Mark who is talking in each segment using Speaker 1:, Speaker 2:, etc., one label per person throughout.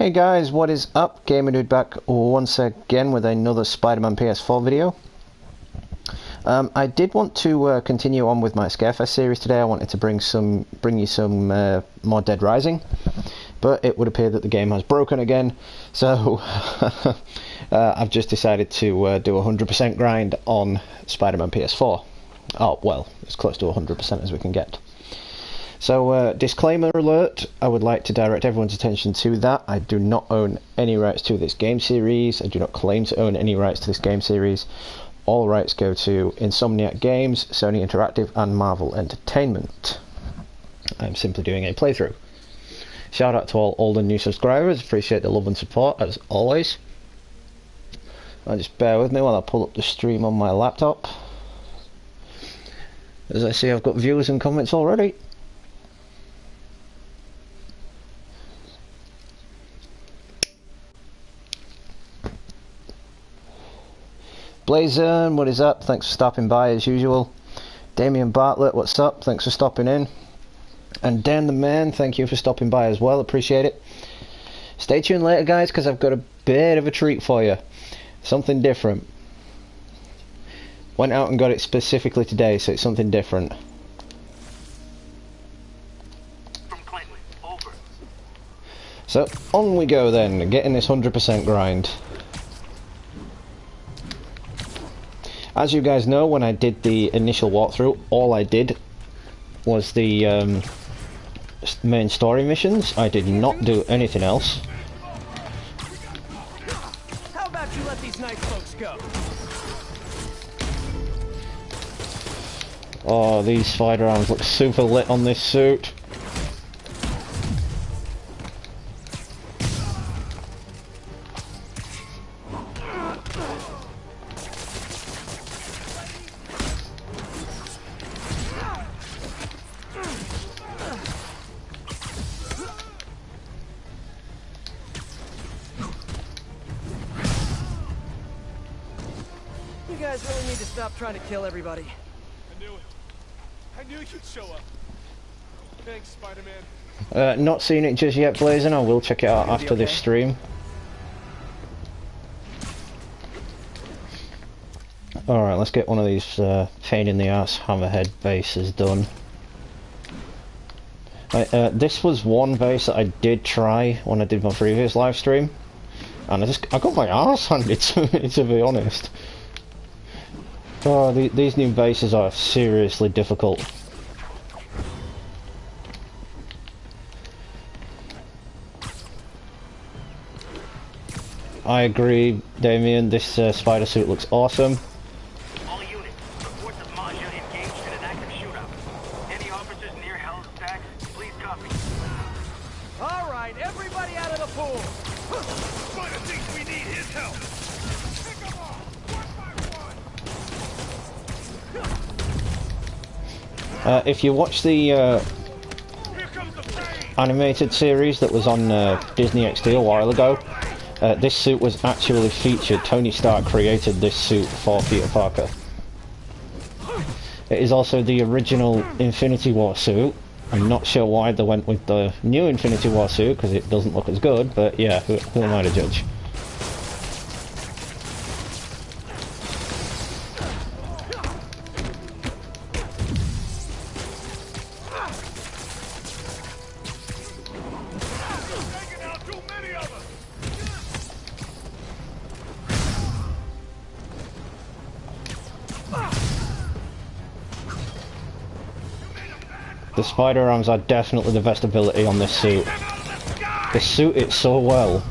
Speaker 1: Hey guys, what is up? Gamer Dude back once again with another Spider-Man PS4 video. I did want to continue on with my Scarefest series today. I wanted to bring you some more Dead Rising, but it would appear that the game has broken again, so I've just decided to do a 100% grind on Spider-Man PS4. Oh, well, as close to 100% as we can get. So, disclaimer alert, I would like to direct everyone's attention to that. I do not own any rights to this game series. I do not claim to own any rights to this game series. All rights go to Insomniac Games, Sony Interactive and Marvel Entertainment. I'm simply doing a playthrough. Shout out to all old and new subscribers, appreciate the love and support as always. Just bear with me while I pull up the stream on my laptop. As I see, I've got viewers and comments already. Blazon, what is up? Thanks for stopping by as usual. Damien Bartlett, what's up? Thanks for stopping in. And Dan the Man, thank you for stopping by as well, appreciate it. Stay tuned later guys, because I've got a bit of a treat for you. Something different. Went out and got it specifically today, so it's something different.
Speaker 2: From Clinton, over.
Speaker 1: So, on we go then, getting this 100% grind. As you guys know, when I did the initial walkthrough, all I did was the main story missions. I did not do anything else.
Speaker 2: How about you let these nice folks go?
Speaker 1: Oh, these spider arms look super lit on this suit.
Speaker 2: You guys really need to stop trying to kill everybody.
Speaker 3: I knew it. I knew you'd show up. Thanks, Spider-Man.
Speaker 1: Not seen it just yet, Blazon. I will check it out after this stream. Alright, let's get one of these pain in the ass hammerhead bases done. This was one base that I did try when I did my previous live stream, and I got my arse handed to me, to be honest. Oh, these new bases are seriously difficult. I agree, Damien, this spider suit looks awesome.
Speaker 2: All units, reports of Maja engaged in an active shootout. Any officers near Hell's Stacks, please copy. All right, everybody out of the pool.
Speaker 3: Spider thinks we need his help. Pick them off, one by one.
Speaker 1: If you watch the animated series that was on Disney XD a while ago, this suit was actually featured. Tony Stark created this suit for Peter Parker. It is also the original Infinity War suit. I'm not sure why they went with the new Infinity War suit, because it doesn't look as good, but yeah, who am I to judge? The spider arms are definitely the best ability on this suit. They suit it so well.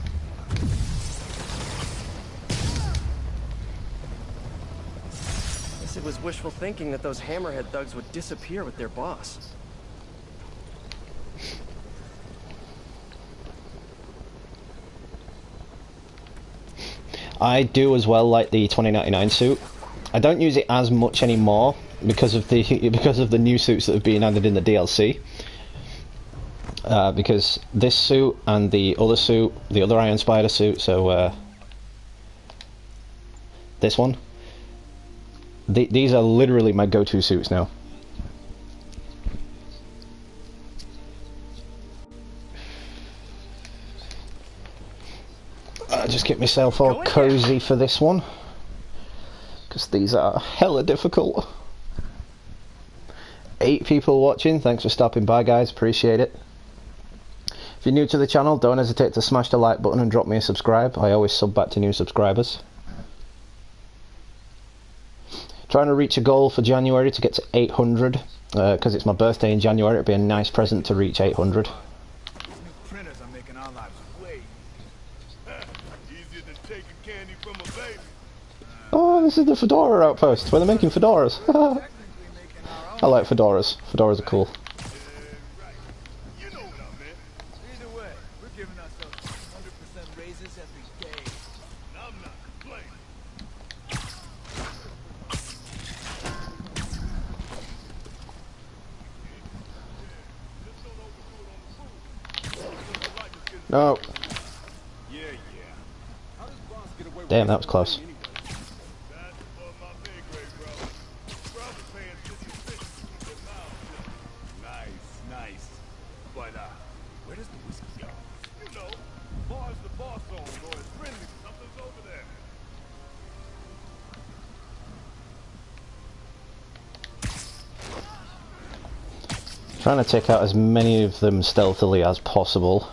Speaker 4: Guess it was wishful thinking that those hammerhead thugs would disappear with their boss.
Speaker 1: I do as well like the 2099 suit. I don't use it as much anymore because of the new suits that have been added in the DLC. Because this suit and the other suit, the other Iron Spider suit, so this one, these are literally my go-to suits now. Just get myself all cozy for this one, because these are hella difficult. 8 people watching, thanks for stopping by guys, appreciate it. If you're new to the channel, don't hesitate to smash the like button and drop me a subscribe. I always sub back to new subscribers. Trying to reach a goal for January to get to 800, because it's my birthday in January. It'd be a nice present to reach 800.
Speaker 3: Printers are making our lives way easier than taking candy from a baby.
Speaker 1: Oh, this is the Fedora outpost, where they're making fedoras. I like fedoras. Fedoras are cool.
Speaker 3: Either way, we're giving ourselves 100% raises every day. And I'm not complaining.
Speaker 1: No.
Speaker 3: Yeah. How does boss get away with
Speaker 1: Damn, that was close.
Speaker 3: that's above my pay grade, bro. Bro, was paying 56 to get miles. Nice. But where does the whiskey go? You know, bar's the boss on, or his friendly, something's over there.
Speaker 1: Trying to take out as many of them stealthily as possible.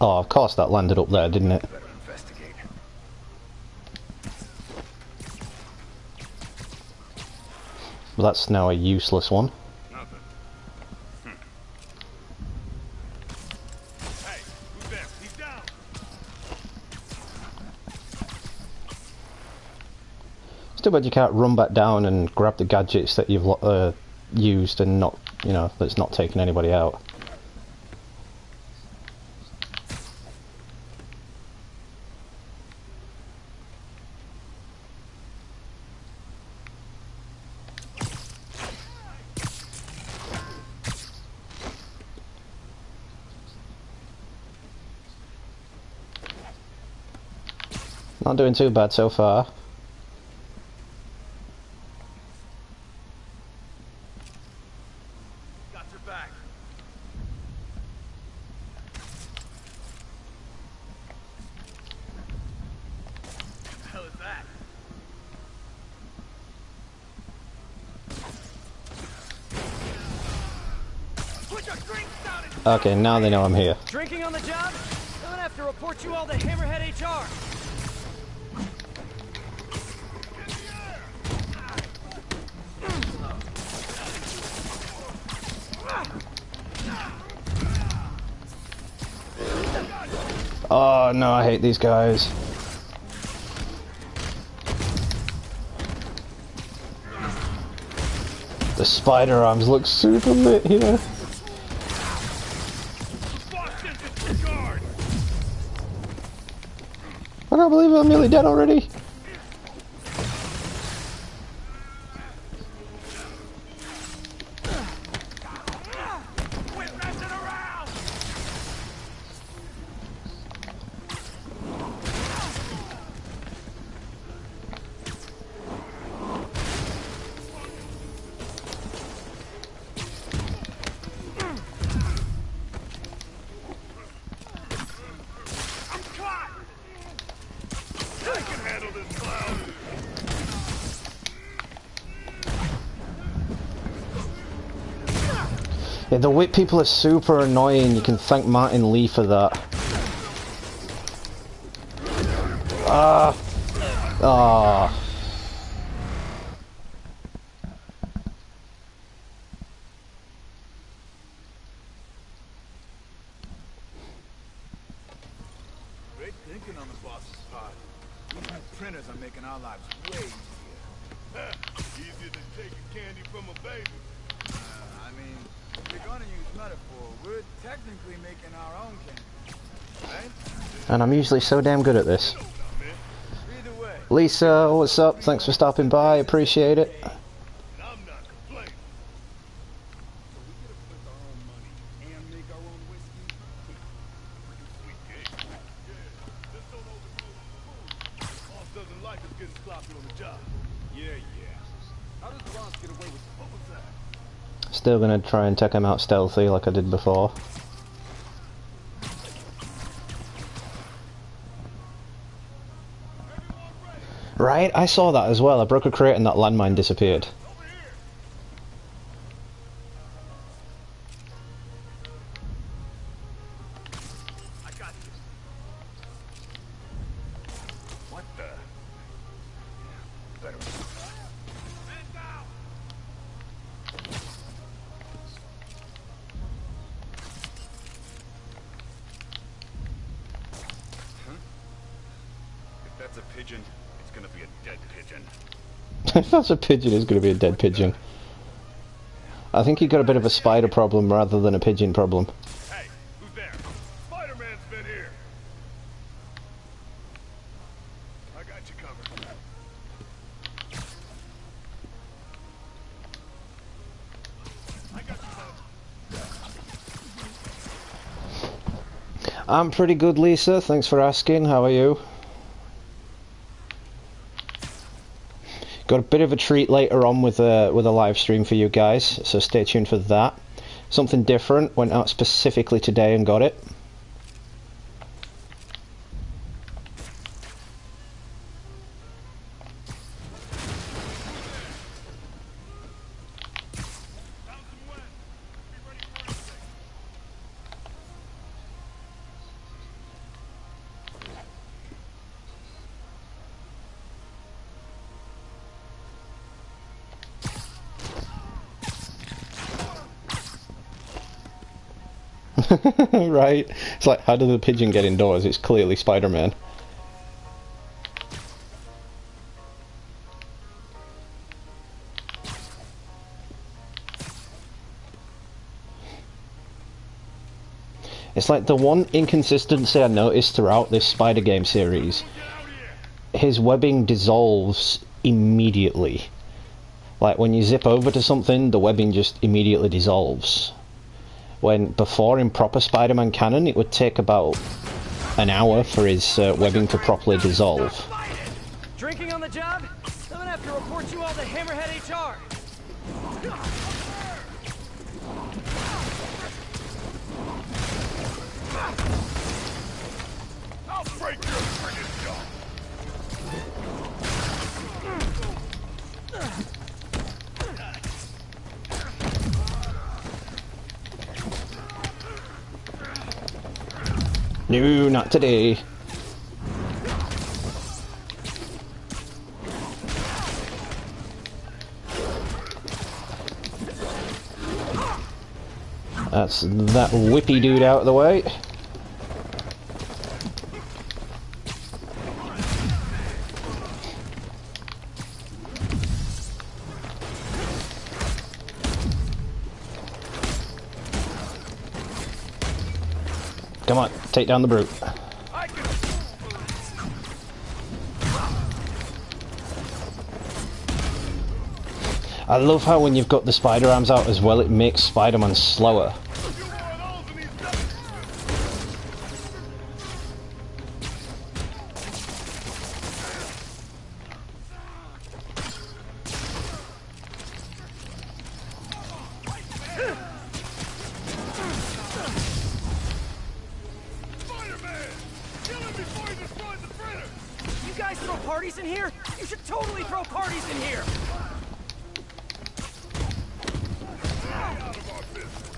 Speaker 1: Oh, of course that landed up there, didn't it?
Speaker 3: Better investigate.
Speaker 1: Well, that's now a useless one.
Speaker 3: Nothing. Hey, who's there? He's down.
Speaker 1: It's too bad you can't run back down and grab the gadgets that you've used and not, you know, that's not taking anybody out. Not doing too bad so far.
Speaker 3: Got your back. What the hell is that? Put your drinks down and
Speaker 1: Okay, now they know I'm here.
Speaker 4: Drinking on the job? I'm gonna have to report you all to Hammerhead HR.
Speaker 1: Oh no, I hate these guys. The spider arms look super lit here. I can't believe I'm nearly dead already. Yeah, the whip people are super annoying. You can thank Martin Lee for that. Ah.
Speaker 3: Great thinking on the boss's part. These new printers are making our lives way easier. Easier than taking candy from a baby. I mean, if you're gonna use metaphor, we're technically making our own candy, right?
Speaker 1: And I'm usually so damn good at this.
Speaker 3: Either way,
Speaker 1: Lisa, what's up? Thanks for stopping by. Appreciate it.
Speaker 3: and I'm not complaining. So we could have spent our own money and make our own whiskey. Sweet game. Yeah, just don't overdo it on the food. Boss doesn't like us getting sloppy on the job. Yeah. How does Ross get away with what was that?
Speaker 1: Still gonna try and take him out stealthy like I did before. Right, I saw that as well. I broke a crate and that landmine disappeared.
Speaker 3: Over here. I got this. What the? Better. Man down. Huh? If that's a pigeon, it's gonna be a dead pigeon.
Speaker 1: If that's a pigeon, it's gonna be a dead pigeon. I think he got a bit of a spider problem rather than a pigeon problem.
Speaker 3: Hey, who's there? Spider-Man's been here. I got you covered. I got you covered.
Speaker 1: I'm pretty good, Lisa. Thanks for asking. How are you? Got a bit of a treat later on with a live stream for you guys, so stay tuned for that. Something different. Went out specifically today and got it.
Speaker 3: Found some wet. Be ready for anything.
Speaker 1: Right? It's like, how did the pigeon get indoors? It's clearly Spider-Man. It's like the one inconsistency I noticed throughout this Spider game series.
Speaker 3: Get out here.
Speaker 1: His webbing dissolves immediately. Like when you zip over to something, the webbing just immediately dissolves. When before in proper Spider-Man canon, it would take about an hour for his webbing to properly dissolve.
Speaker 4: Drinking on the job? I'm gonna have to report you all to Hammerhead HR.
Speaker 3: I'll break your friggin' jaw.
Speaker 1: No, not today. That's that whippy dude out of the way. Come on, take down the brute.
Speaker 3: I can.
Speaker 1: I love how when you've got the spider arms out as well, it makes Spider-Man slower.
Speaker 3: You one of those and he's done. Spider-Man! Kill him before he destroys the printer!
Speaker 4: You guys throw parties in here? You should totally throw parties in here.
Speaker 3: Out of our business.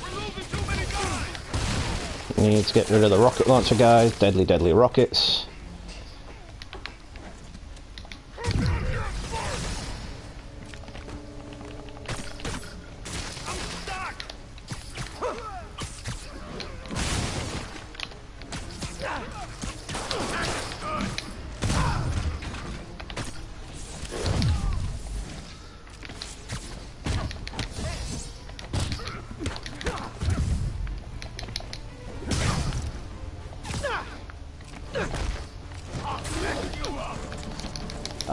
Speaker 3: We're losing too many guys!
Speaker 1: Need to get rid of the rocket launcher guys. Deadly, deadly rockets.
Speaker 3: I'm stuck!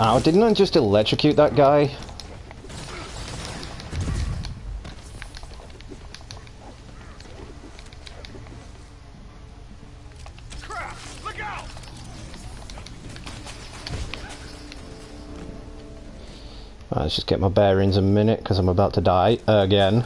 Speaker 1: Ow, didn't I just electrocute that guy? Let's just get my bearings a minute, because I'm about to die again.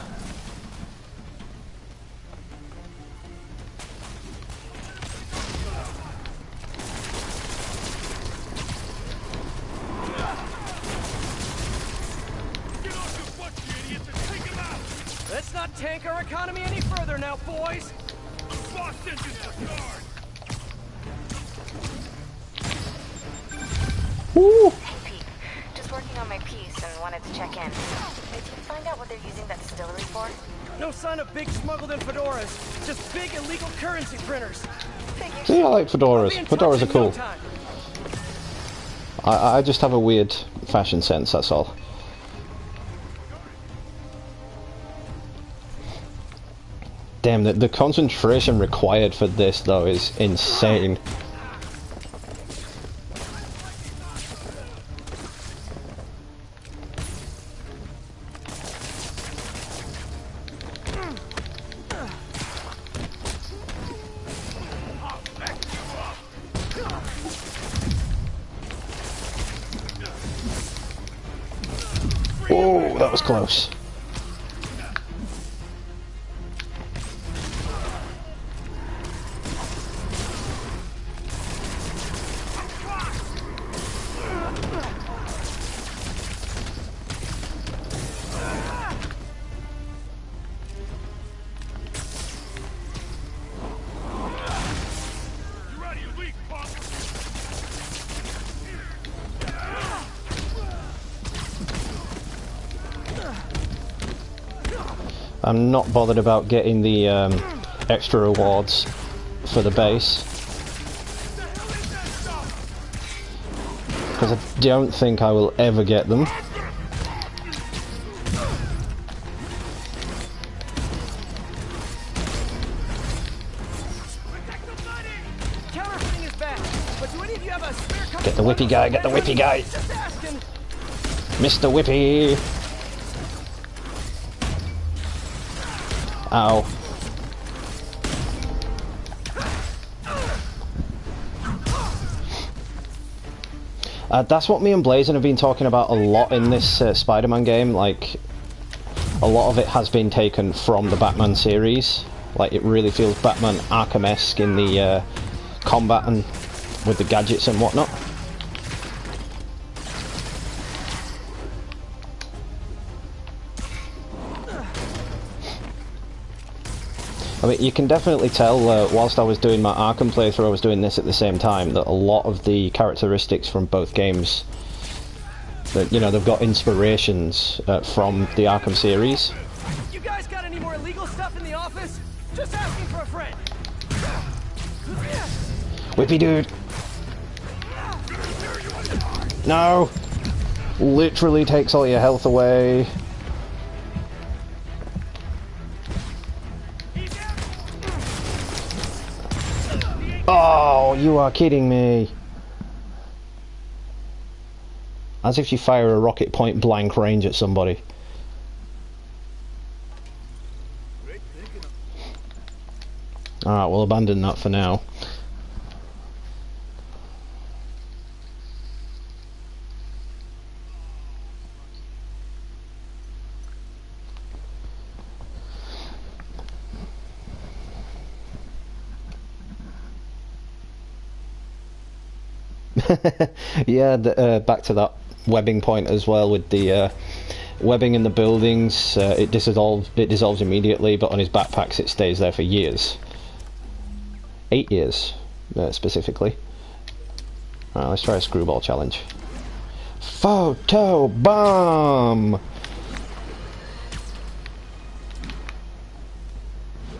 Speaker 4: Let's not tank our economy any further now, boys!
Speaker 1: Woo!
Speaker 5: Hey Pete, just working on my piece and wanted to check in. Did you find out what they're using that distillery for?
Speaker 4: No sign of big smuggled in fedoras, just big illegal currency printers.
Speaker 1: See, I like fedoras. Fedoras are cool.
Speaker 4: No,
Speaker 1: I just have a weird fashion sense, that's all. Damn, the concentration required for this, though, is insane. Oh, that was close. I'm not bothered about getting the extra rewards for the base, because I don't think I will ever get them. Get the whippy guy, get the whippy guy! Mr. Whippy! Ow. That's what me and Blazin have been talking about a lot in this Spider-Man game. Like, a lot of it has been taken from the Batman series. Like, it really feels Batman Arkham-esque in the combat and with the gadgets and whatnot. I mean, you can definitely tell, whilst I was doing my Arkham playthrough, I was doing this at the same time, that a lot of the characteristics from both games, that, you know, they've got inspirations from the Arkham series.
Speaker 4: You guys got any more illegal stuff in the office? Just asking for a friend.
Speaker 1: Whippy dude! No! Literally takes all your health away. Oh, you are kidding me. As if you fire a rocket point blank range at somebody. Alright, we'll abandon that for now. Yeah, back to that webbing point as well, with the webbing in the buildings. It dissolves immediately, but on his backpacks it stays there for years. 8 years, specifically. Alright, let's try a screwball challenge. Photo bomb!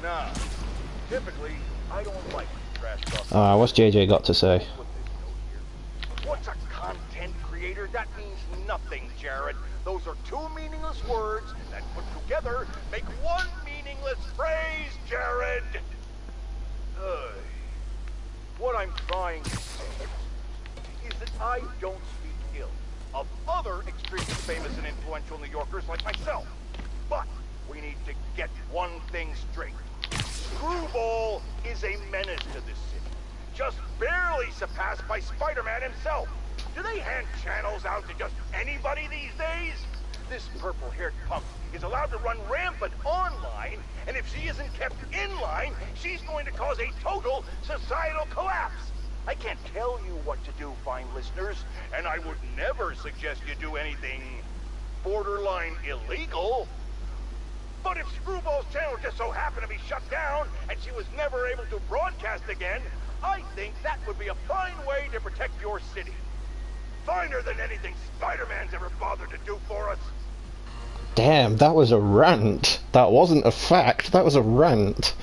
Speaker 3: Nah, typically, I don't like trash talk.
Speaker 1: What's JJ got to say?
Speaker 3: What's a content creator? That means nothing, Jared. Those are two meaningless words that put together make one meaningless phrase, Jared. What I'm trying to say is that I don't speak ill of other extremely famous and influential New Yorkers like myself. But we need to get one thing straight. Screwball is a menace to this city, just barely surpassed by Spider-Man himself.
Speaker 6: Do they hand channels out to just anybody these days? This purple-haired punk is allowed to run rampant online, and if she isn't kept in line, she's going to cause a total societal collapse. I can't tell you what to do, fine listeners, and I would never suggest you do anything borderline illegal. But if Screwball's channel just so happened to be shut down, and she was never able to broadcast again, I think that would be a fine way to protect your city. Finer than anything Spider-Man's ever bothered to do for us.
Speaker 1: Damn, that was a rant. That wasn't a fact, that was a rant.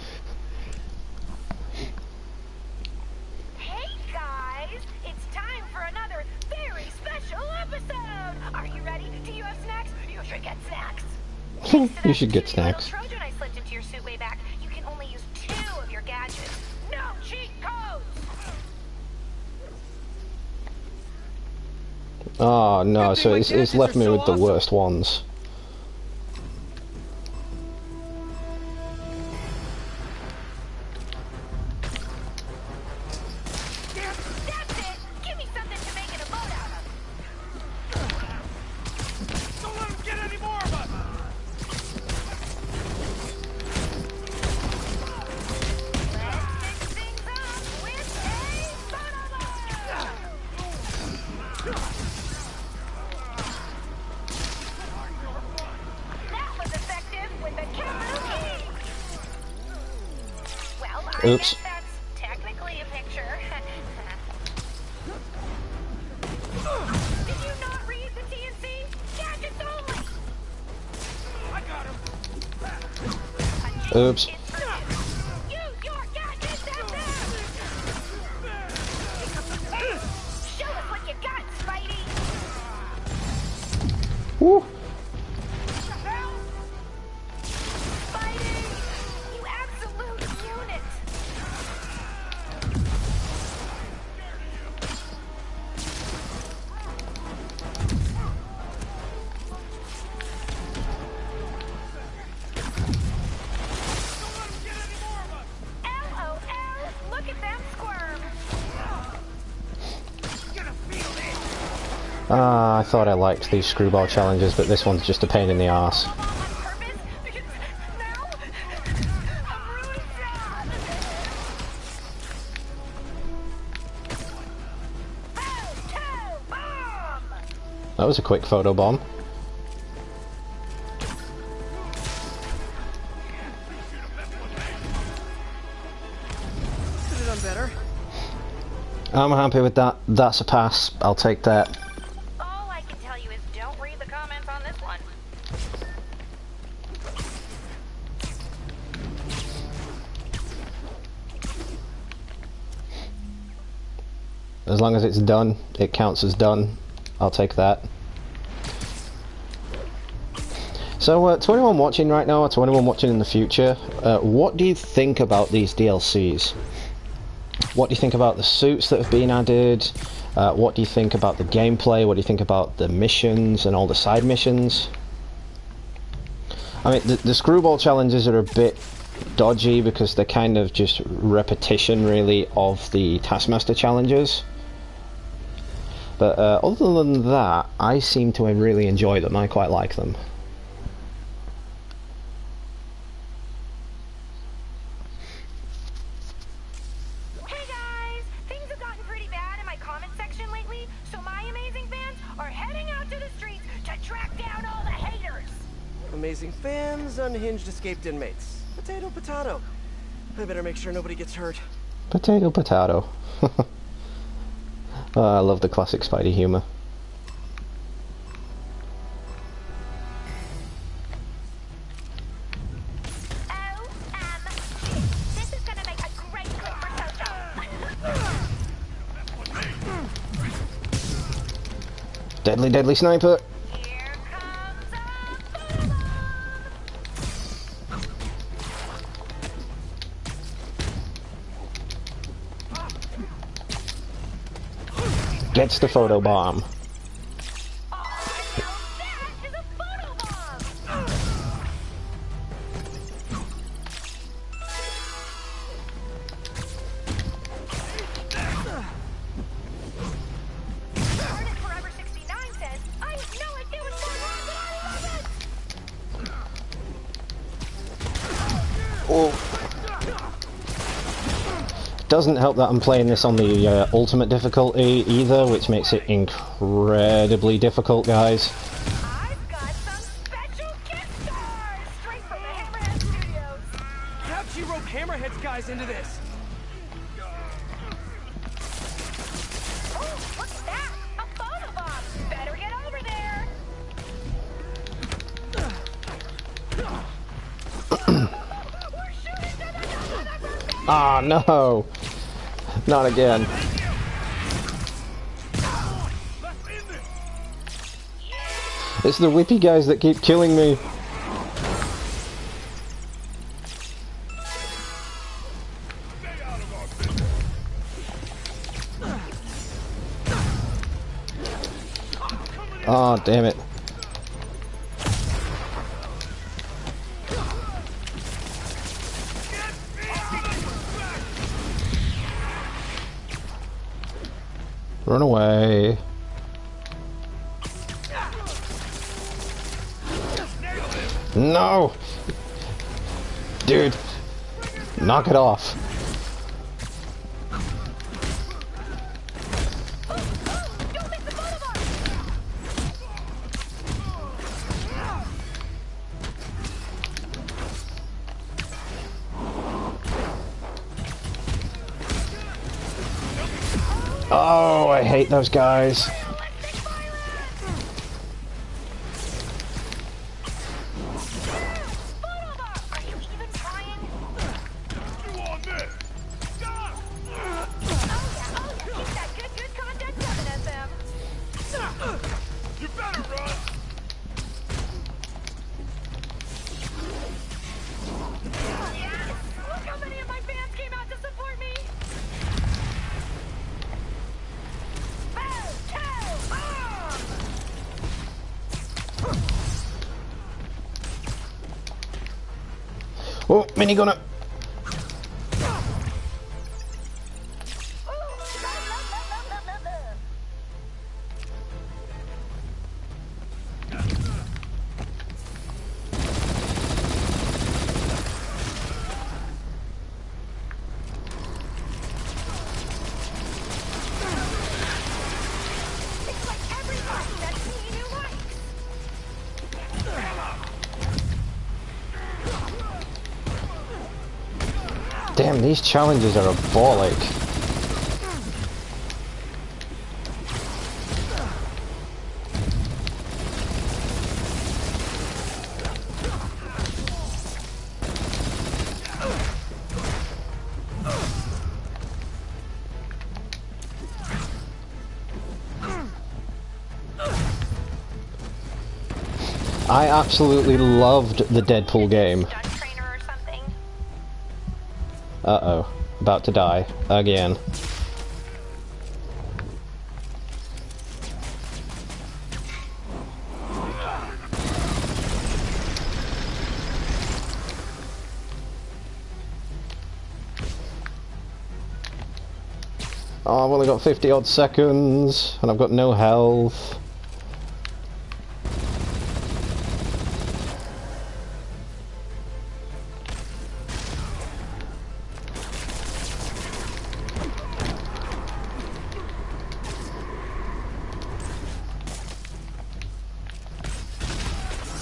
Speaker 5: Hey guys, it's time for another very special episode. Are you ready? Do you have snacks? You should get snacks.
Speaker 1: You should get snacks.
Speaker 5: Trojan I slipped into your suit way back. You can only use 2 of your gadgets. No cheat codes.
Speaker 1: Oh no, so it's left me with the worst ones.
Speaker 5: That's it. Give me something to make it a boat out of.
Speaker 2: Don't let him get any more of us!
Speaker 5: Let's mix things up with a photo. That was effective with the Kabuki. Well, I
Speaker 1: Oops.
Speaker 5: guess that's technically a picture. Did you not read the TNC? Gadgets only.
Speaker 2: I got him!
Speaker 1: Oops.
Speaker 5: Use your gadgets at them. Show us what you got, Spidey.
Speaker 1: Woo.
Speaker 5: Spidey, you absolute unit. LOL, look at them squirm.
Speaker 1: Ah, I thought I liked these screwball challenges, but this one's just a pain in the arse.
Speaker 5: On purpose, because now I'm really sad. Bomb!
Speaker 1: That was a quick photo bomb.
Speaker 4: Could have done better.
Speaker 1: I'm happy with that. That's a pass. I'll take that.
Speaker 5: All I can tell you is don't read the comments on this one.
Speaker 1: As long as it's done, it counts as done. I'll take that. So, to anyone watching right now, or to anyone watching in the future, what do you think about these DLCs? What do you think about the suits that have been added? What do you think about the gameplay? What do you think about the missions and all the side missions? I mean, the screwball challenges are a bit dodgy because they're kind of just repetition, really, of the Taskmaster challenges. But other than that, I seem to really enjoy them. I quite like them.
Speaker 5: Hey guys, things have gotten pretty bad in my comment section lately, so my amazing fans are heading out to the streets to track down all the haters.
Speaker 4: Amazing fans, unhinged escaped inmates. Potato, potato. I better make sure nobody gets hurt.
Speaker 1: Potato, potato. Oh, I love the classic Spidey humour.
Speaker 5: This is gonna make a great clip for social.
Speaker 1: Deadly, deadly sniper.
Speaker 5: Here comes a photo
Speaker 1: Gets the photo bomb.
Speaker 5: Oh, now that is a photo bomb. Turn
Speaker 1: Oh. Doesn't help that I'm playing this on the ultimate difficulty either, which makes it incredibly difficult, guys.
Speaker 5: I've got some special gift stars straight from the Hammerhead Studios.
Speaker 4: How'd you rope Hammerhead's guys into this?
Speaker 5: Oh, what's that? A photobomb. Better get over there. We're shooting to the
Speaker 1: Ah, no! Not again. It's the whippy guys that keep killing me. Oh, damn it. Run away. No! Dude, knock it off.
Speaker 5: Don't make the photobomb.
Speaker 1: Oh, I hate those guys.
Speaker 5: Realistic violence. Photobomb. Are you even trying?
Speaker 3: You on this? Stop!
Speaker 5: Oh yeah. Keep that good content coming at them.
Speaker 3: You better run!
Speaker 5: Yes! Look how many of my fans came out to support me.
Speaker 1: Oh, minigunner.
Speaker 5: It's like everybody that's seen you likes.
Speaker 1: Damn, these challenges are a ball ache. I absolutely loved the Deadpool game.
Speaker 5: Stunt trainer or something.
Speaker 1: Uh-oh. About to die. Again. Oh, I've only got 50 odd seconds, and I've got no health.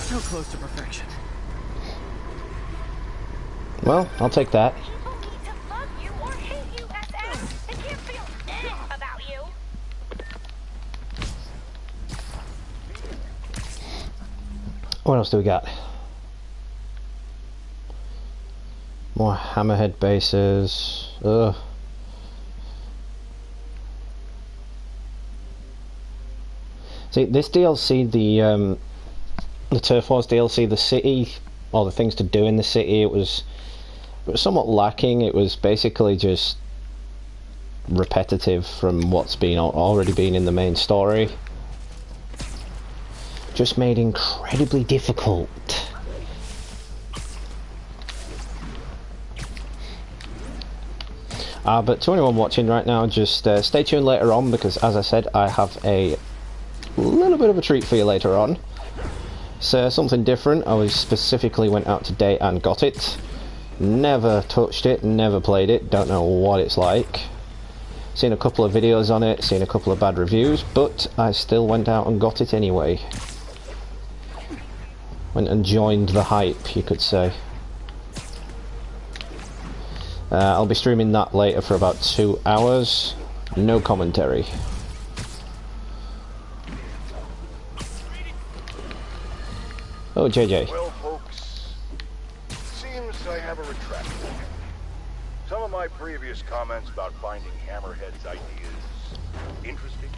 Speaker 4: So close to perfection.
Speaker 1: Well, I'll take that.
Speaker 5: People need to love you or hate you, SF. They can't feel about you.
Speaker 1: What else do we got? More hammerhead bases. Ugh. See, this DLC, the Turf Wars DLC, the city, or the things to do in the city, it was somewhat lacking. It was basically just repetitive from what's already been in the main story. Just made incredibly difficult. But to anyone watching right now, just stay tuned later on, because as I said, I have a little bit of a treat for you later on. So something different. I specifically went out today and got it. Never touched it, never played it, don't know what it's like. Seen a couple of videos on it, seen a couple of bad reviews, but I still went out and got it anyway. Went and joined the hype, you could say. I'll be streaming that later for about 2 hours. No commentary. Oh, JJ.
Speaker 6: Well, folks, seems I have a retraction. Some of my previous comments about finding Hammerhead's ideas interesting,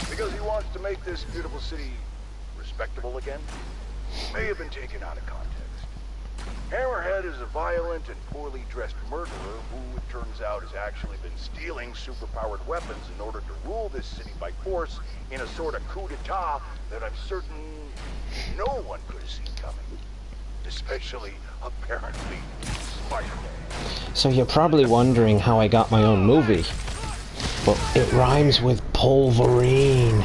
Speaker 6: because he wants to make this beautiful city respectable again, may have been taken out of context. Hammerhead is a violent and poorly dressed murderer who, it turns out, has actually been stealing superpowered weapons in order to rule this city by force in a sort of coup d'etat that I'm certain no one could have seen coming. Especially, apparently, Spider-Man.
Speaker 1: So you're probably wondering how I got my own movie. But it rhymes with Polverine.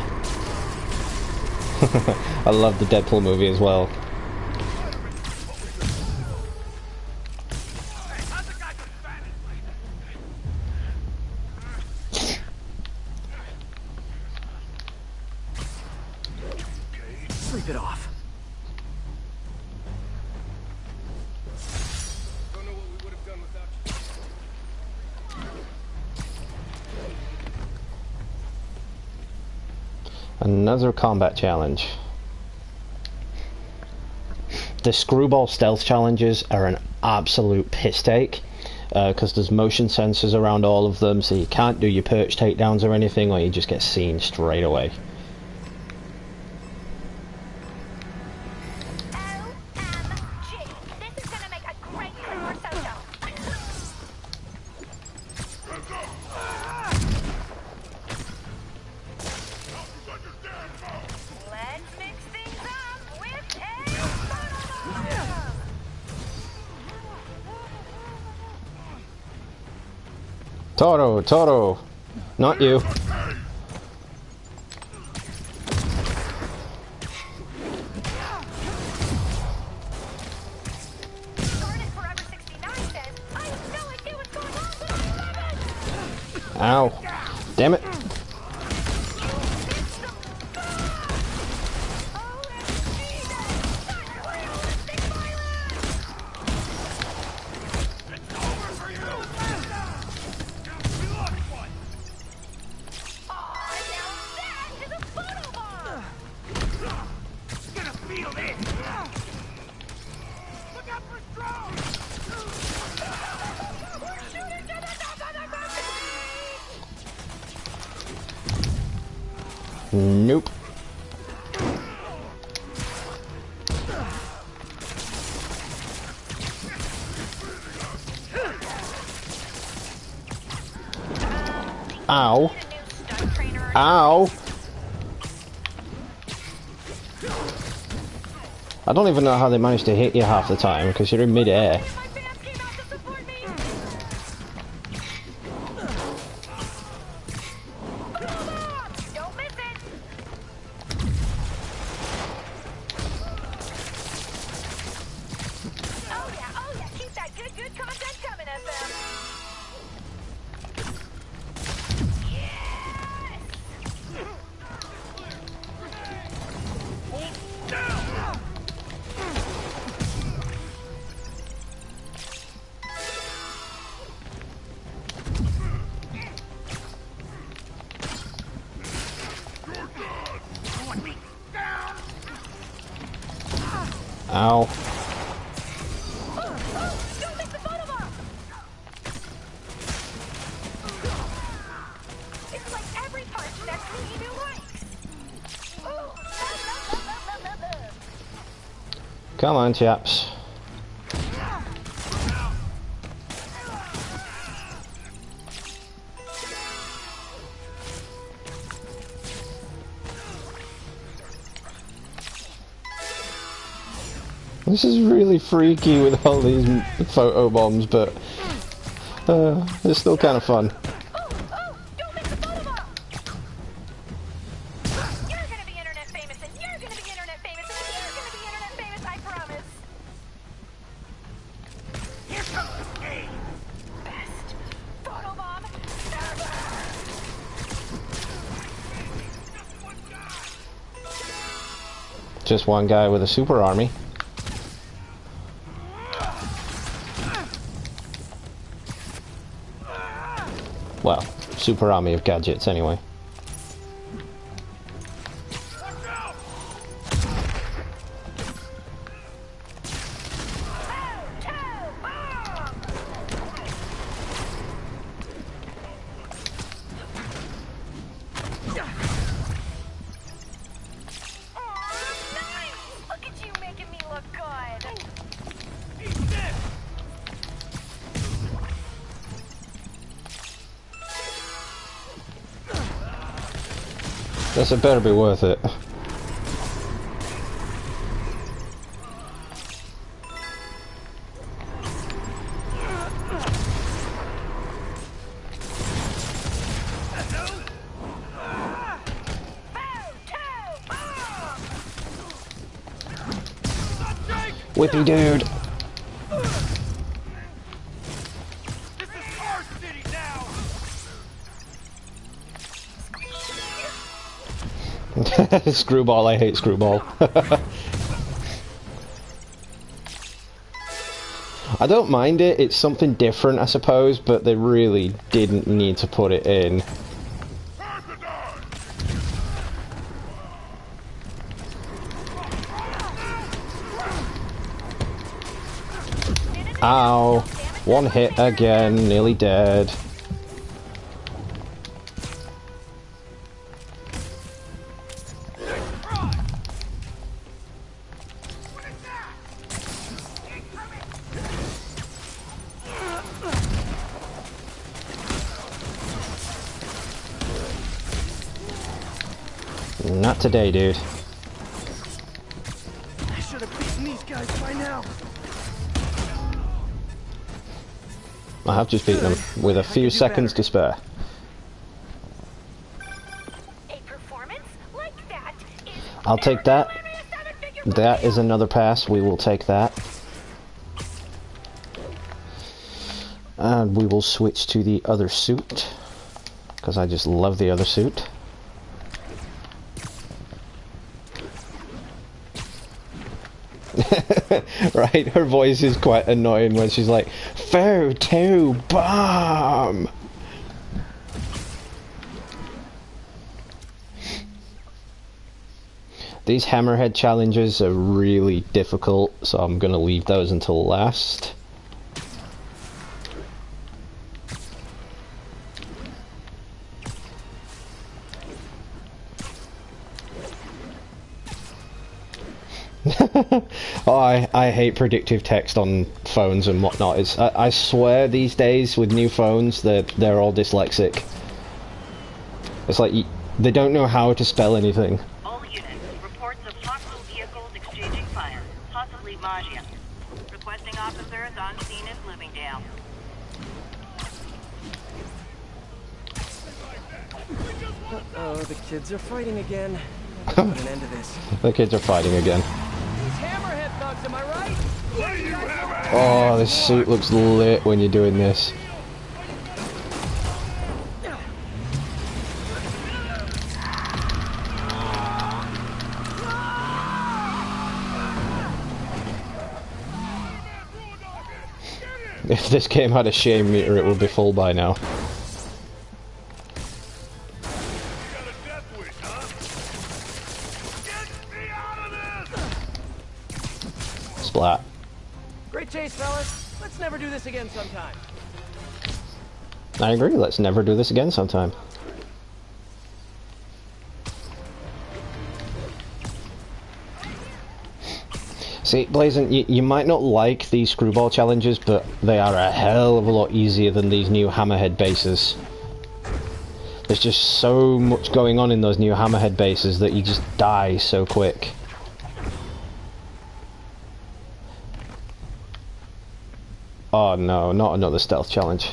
Speaker 1: I love the Deadpool movie as well.
Speaker 4: Sleep it off.
Speaker 3: Don't know what we would have done without you.
Speaker 1: Another combat challenge. The screwball stealth challenges are an absolute piss take, because there's motion sensors around all of them, so you can't do your perch takedowns or anything, or you just get seen straight away.
Speaker 5: This is gonna make a great Corso. Let's mix things up with a photo.
Speaker 1: Toro, Toro! Not you. Ow. Damn it. Nope. Ow. Ow. I don't even know how they managed to hit you half the time, because you're in mid-air. Ow.
Speaker 5: It's like every punch that me likes.
Speaker 1: Come on, chaps. This is really freaky with all these photo bombs, but it's still kind of fun.
Speaker 5: Don't miss the photo bomb! You're gonna be internet famous, and you're gonna be internet famous, and you're gonna be internet famous, I promise.
Speaker 6: Here comes the
Speaker 1: just one guy with a super army. Well, super army of gadgets, anyway. This had better be worth it. Whippy dude. Screwball, I hate Screwball. I don't mind it, it's something different I suppose, but they really didn't need to put it in. Ow. One hit again, nearly dead. Not today, dude.
Speaker 4: I should have beaten these guys by now.
Speaker 1: I have just beaten them with a few seconds to spare.
Speaker 5: A performance like that is
Speaker 1: I'll take that. That is another pass. We will take that. And we will switch to the other suit. Because I just love the other suit. Right, her voice is quite annoying when she's like, "Photo bomb." These hammerhead challenges are really difficult, so I'm gonna leave those until last. Oh, I hate predictive text on phones and whatnot. It's I swear these days with new phones they're all dyslexic. It's like they don't know how to spell anything.
Speaker 7: All units, reports of hostile vehicles exchanging fire, possibly Magian. Requesting officers on scene at Bloomingdale.
Speaker 4: Oh, the kids are fighting again. I can put an end to this.
Speaker 1: The kids are fighting again.
Speaker 4: These hammerhead thugs, am I right?
Speaker 1: Oh, this suit looks lit when you're doing this. If this game had a shame meter, it would be full by now. Splat.
Speaker 4: Great chase, fellas. Let's never do this again sometime.
Speaker 1: I agree, let's never do this again sometime. See, Blazin', you might not like these screwball challenges, but they are a hell of a lot easier than these new hammerhead bases. There's just so much going on in those new hammerhead bases that you just die so quick. Oh no, not another stealth challenge.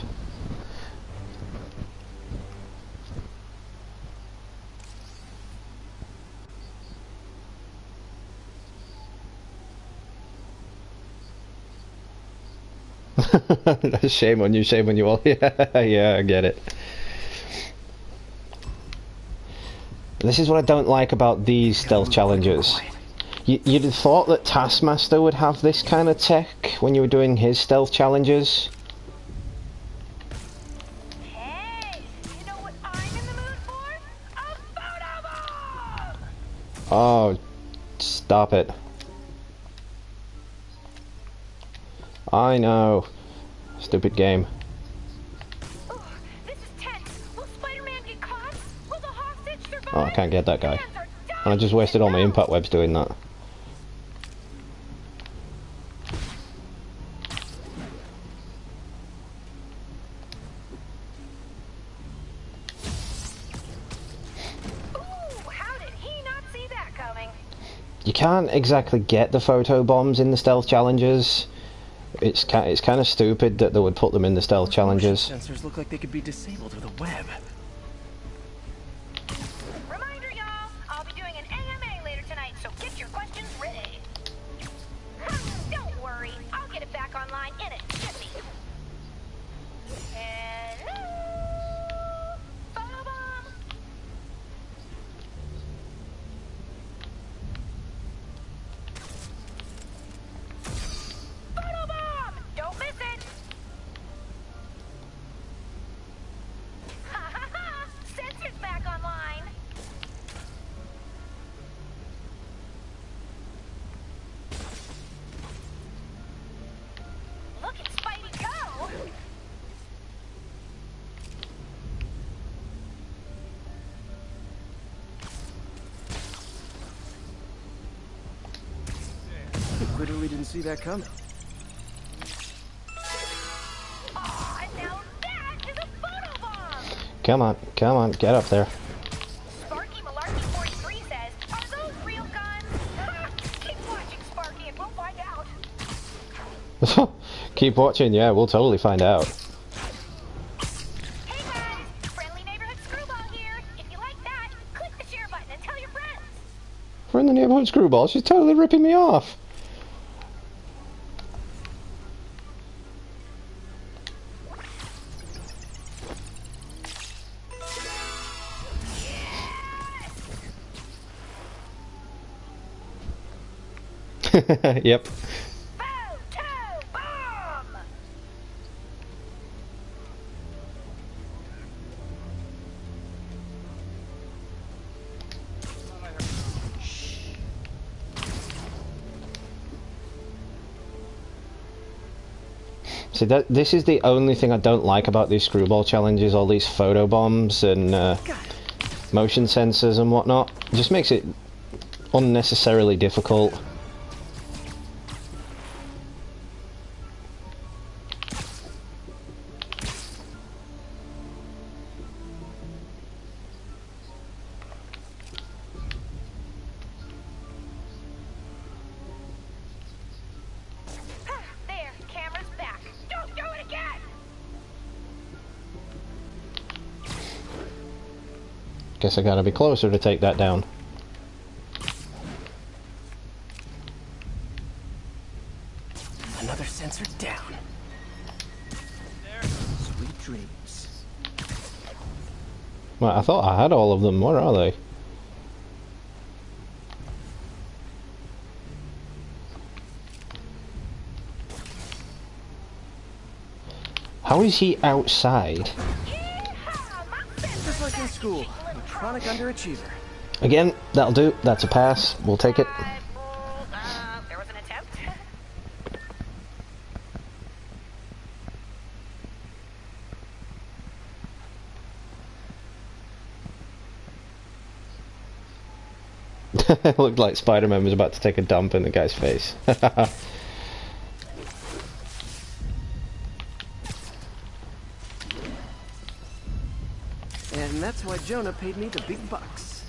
Speaker 1: Shame on you all. Yeah, I get it. This is what I don't like about these stealth challenges. You'd have thought that Taskmaster would have this kind of tech when you were doing his stealth challenges.
Speaker 5: Hey, you know what I'm in the mood for? A photo bomb!
Speaker 1: Oh, stop it. I know. Stupid game.
Speaker 5: Ooh, this is tense. Will Spider-Man get caught? Will the hostage survive?
Speaker 1: Oh, I can't get that guy.
Speaker 5: Fans are dying
Speaker 1: And I just wasted all my
Speaker 5: to know.
Speaker 1: impact webs doing that.
Speaker 5: Ooh, how did he not see that coming?
Speaker 1: You can't exactly get the photo bombs in the stealth challenges. It's kind of stupid that they would put them in the stealth challenges.
Speaker 4: Sensors look like they could be disabled with a web.
Speaker 5: Reminder, y'all, I'll be doing an AMA later tonight, so get your questions ready. Don't worry, I'll get it back online in a jiffy. Hello? Photobomb? Photobomb! Don't miss it! Ha ha ha! Sensors back online! Look at Spidey go!
Speaker 4: Literally didn't see that coming.
Speaker 5: Aw, now that is a photobomb!
Speaker 1: Come on, get up there.
Speaker 5: Sparky Malarkey 43 says, are those real guns? Ha! Keep watching, Sparky, and we'll find out.
Speaker 1: Keep watching, yeah, we'll totally find out.
Speaker 5: Hey guys, friendly neighborhood screwball here. If you like that, click the share button and tell your friends.
Speaker 1: We're in the neighborhood screwball, she's totally ripping me off. Yep.
Speaker 5: Photobomb!
Speaker 1: See, this is the only thing I don't like about these screwball challenges, all these photo bombs and motion sensors and whatnot. It just makes it unnecessarily difficult.
Speaker 5: There, camera's back. Don't do it again!
Speaker 1: Guess I gotta be closer to take that down.
Speaker 4: Another sensor down. Sweet dreams.
Speaker 1: Well, I thought I had all of them. Where are they? How is he outside?
Speaker 4: Just like in school, a chronic underachiever.
Speaker 1: Again, that'll do. That's a pass. We'll take it.
Speaker 5: There was an attempt.
Speaker 1: It looked like Spider-Man was about to take a dump in the guy's face.
Speaker 4: And that's why Jonah paid me the big bucks.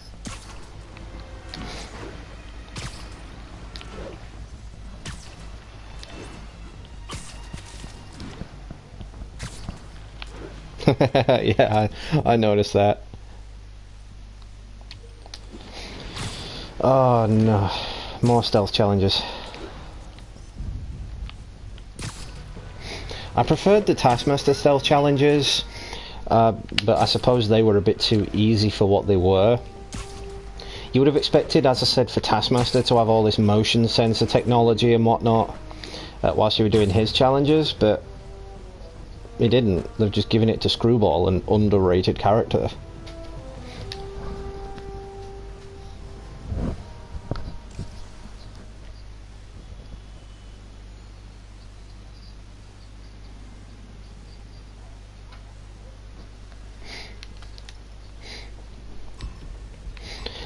Speaker 1: Yeah, I noticed that. Oh no, more stealth challenges. I preferred the Taskmaster stealth challenges, but I suppose they were a bit too easy for what they were. You would have expected, as I said, for Taskmaster to have all this motion sensor technology and whatnot whilst you were doing his challenges, but he didn't. They've just given it to Screwball, an underrated character.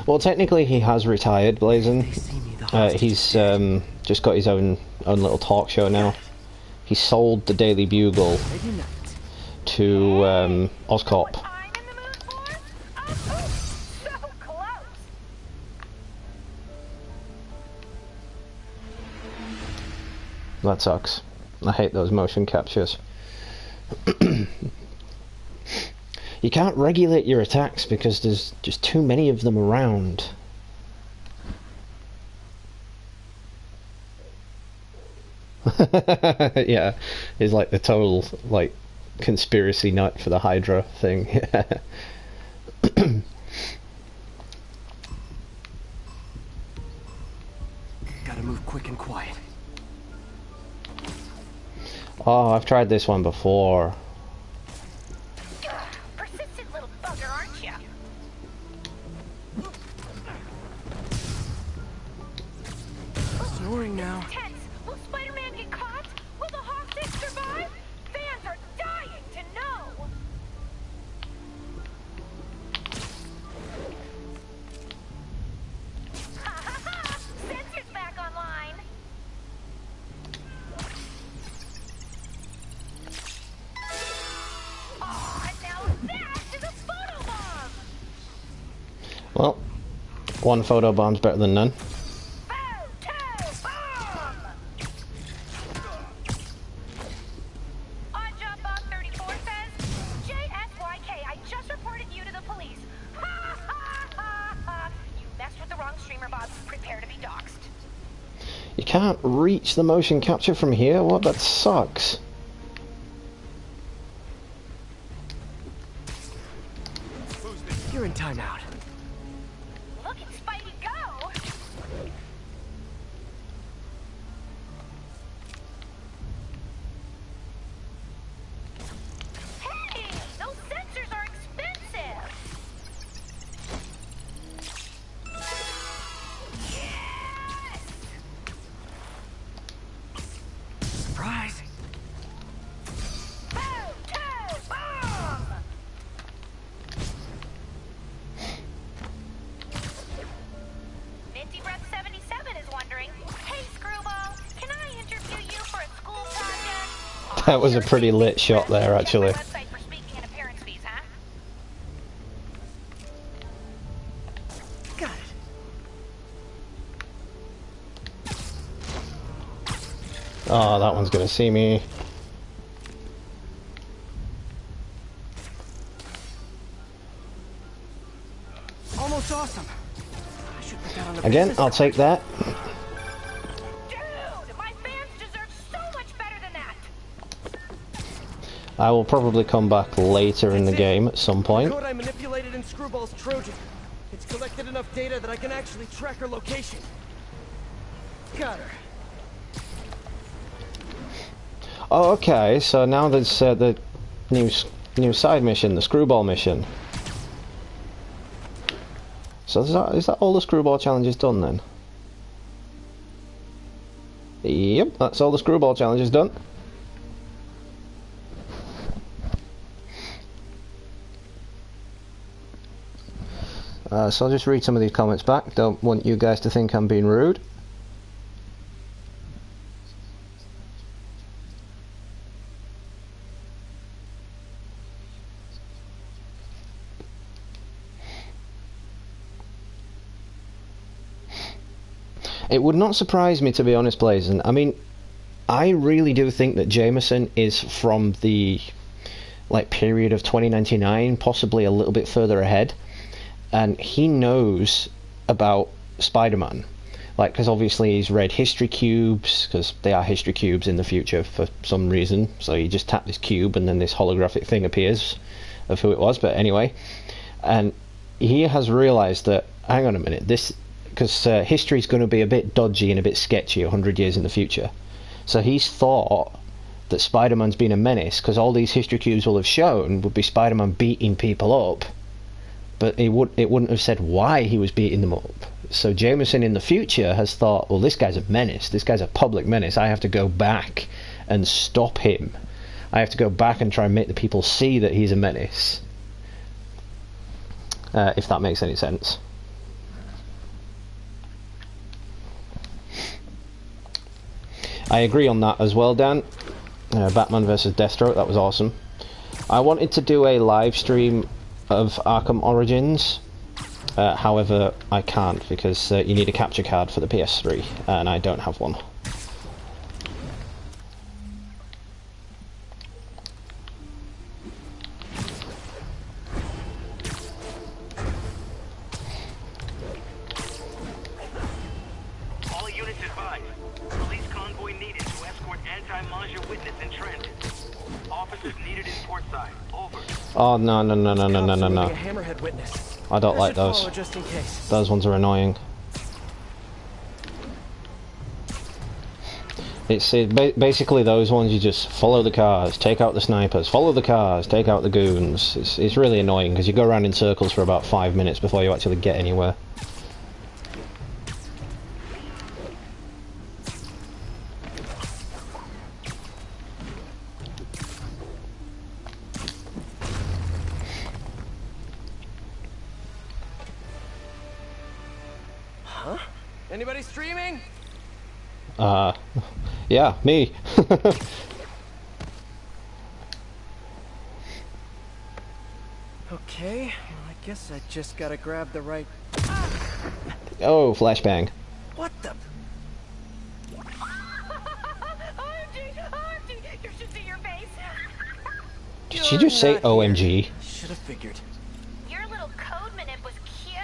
Speaker 1: Well, technically he has retired, Blazin. He's just got his own little talk show now. He sold the Daily Bugle to Oscorp. That sucks. I hate those motion captures. You can't regulate your attacks because there's just too many of them around. Yeah, he's like the total, like, conspiracy nut for the Hydra thing.
Speaker 4: Gotta move quick and quiet.
Speaker 1: Oh, I've tried this one before.
Speaker 5: Persistent little bugger, aren't you?
Speaker 4: Snoring now.
Speaker 5: Tense. Will Spider-Man get caught? Will the hostage survive? Fans are dying to know. Ha ha ha! Sensor's back online. Oh, now that is a photobomb.
Speaker 1: Well, one photobomb's better than none.
Speaker 5: Odd Job Bob 34 says, JSYK, I just reported you to the police. Ha ha ha ha! You messed with the wrong streamer, Bob. Prepare to be doxxed.
Speaker 1: You can't reach the motion capture from here? What? That sucks.
Speaker 4: You're in timeout.
Speaker 5: Look at Spidey go! Hey! Those sensors are expensive! Yes!
Speaker 4: Surprise!
Speaker 5: Bomb! Minty Breath 77 is wondering, hey Screwball, can I interview you for a school project?
Speaker 1: That was a pretty lit shot there, actually.
Speaker 5: Check my website for speaking and appearance fees, huh?
Speaker 4: Got it.
Speaker 1: Oh, that one's gonna see me.
Speaker 4: Almost awesome. I should put that on the
Speaker 1: Again,
Speaker 4: business
Speaker 1: I'll
Speaker 4: card.
Speaker 1: take that.
Speaker 5: Dude, my fans deserve so much better than that.
Speaker 1: I will probably come back later in the
Speaker 4: That's it.
Speaker 1: game at some point.
Speaker 4: The code I manipulated in Screwball's Trojan. It's collected enough data that I can actually track her location. Got her.
Speaker 1: Oh, okay, so now there's the new side mission, the Screwball mission. So is that all the Screwball challenges done then? Yep, that's all the Screwball challenges done. So I'll just read some of these comments back. Don't want you guys to think I'm being rude. It would not surprise me, to be honest, Blazin. I mean, I really do think that Jameson is from the period of 2099, possibly a little bit further ahead, and he knows about Spider-Man. Because obviously he's read history cubes, because they are history cubes in the future for some reason. So you just tap this cube and then this holographic thing appears of who it was. But anyway, and he has realised that hang on a minute, this, because history's going to be a bit dodgy and a bit sketchy 100 years in the future. So he's thought that Spider-Man's been a menace, because all these history cubes will have shown would be Spider-Man beating people up, but it wouldn't have said why he was beating them up. So Jameson in the future has thought, well, this guy's a menace, this guy's a public menace, I have to go back and stop him. I have to go back and try and make the people see that he's a menace. If that makes any sense. I agree on that as well, Dan. Batman vs Deathstroke, that was awesome. I wanted to do a live stream of Arkham Origins, however I can't because you need a capture card for the PS3 and I don't have one.
Speaker 2: All units advised. Police convoy needed to escort anti-Mafia witness in transit. Officers needed in portside. Over.
Speaker 1: Oh no.
Speaker 4: A hammerhead witness.
Speaker 1: I don't like those.
Speaker 4: Follow just in case.
Speaker 1: Those ones are annoying. Basically those ones you just follow the cars, take out the snipers, follow the cars, take out the goons. It's really annoying because you go around in circles for about 5 minutes before you actually get anywhere.
Speaker 4: Huh? Anybody streaming?
Speaker 1: Yeah, me.
Speaker 4: Okay, well, I guess I just gotta grab the right...
Speaker 1: Oh, flashbang.
Speaker 4: What the...
Speaker 5: OMG! OMG! You should see your face!
Speaker 1: Did she just say OMG?
Speaker 4: Should have figured.
Speaker 5: Your little code manip was cute.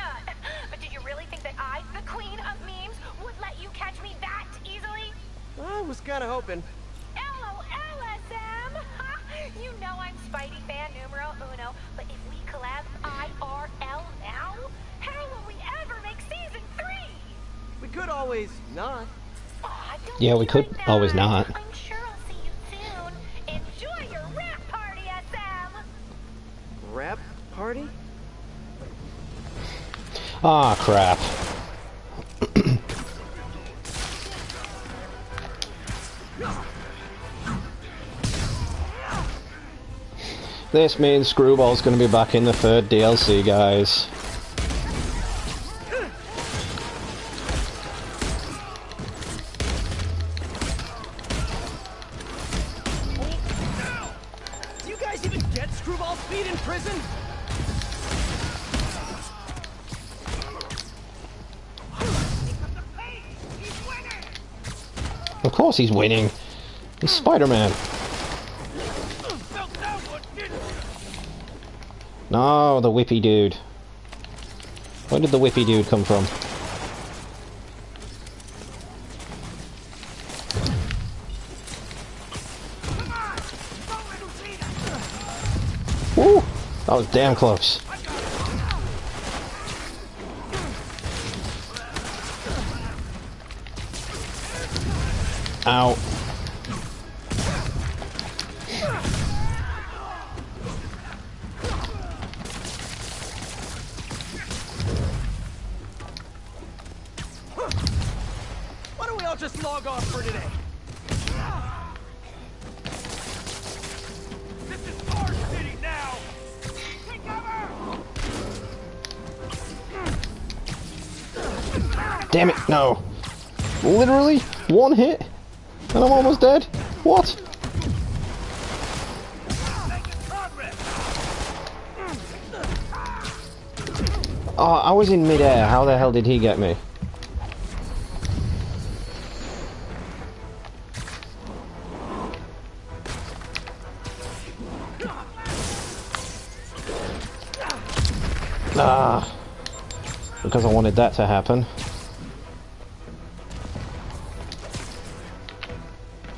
Speaker 5: But did you really think that I, the queen of memes, would let you catch me that easily?
Speaker 4: I was kinda hoping.
Speaker 5: LOLSM! You know I'm Spidey fan numero uno, but if we collab IRL now, how will we ever make season 3?
Speaker 4: We could always not.
Speaker 5: Aw, don't
Speaker 1: Yeah,
Speaker 5: be
Speaker 1: we could
Speaker 5: like that.
Speaker 1: always not.
Speaker 5: I'm sure I'll see you soon. Enjoy your rap party, SM!
Speaker 4: Rap party?
Speaker 1: Ah, crap. This means Screwball's going to be back in the 3rd DLC, guys.
Speaker 4: Do you guys even get Screwball speed in prison?
Speaker 1: Of course he's winning. He's Spider-Man. No, the whippy dude. Where did the whippy dude come from? Woo! That was damn close. Ow.
Speaker 4: Why don't we all just log off for today?
Speaker 3: This is our city now! Take cover!
Speaker 1: Damn it, no. Literally, one hit, and I'm almost dead. What? Oh, I was in midair. How the hell did he get me? Ah, because I wanted that to happen.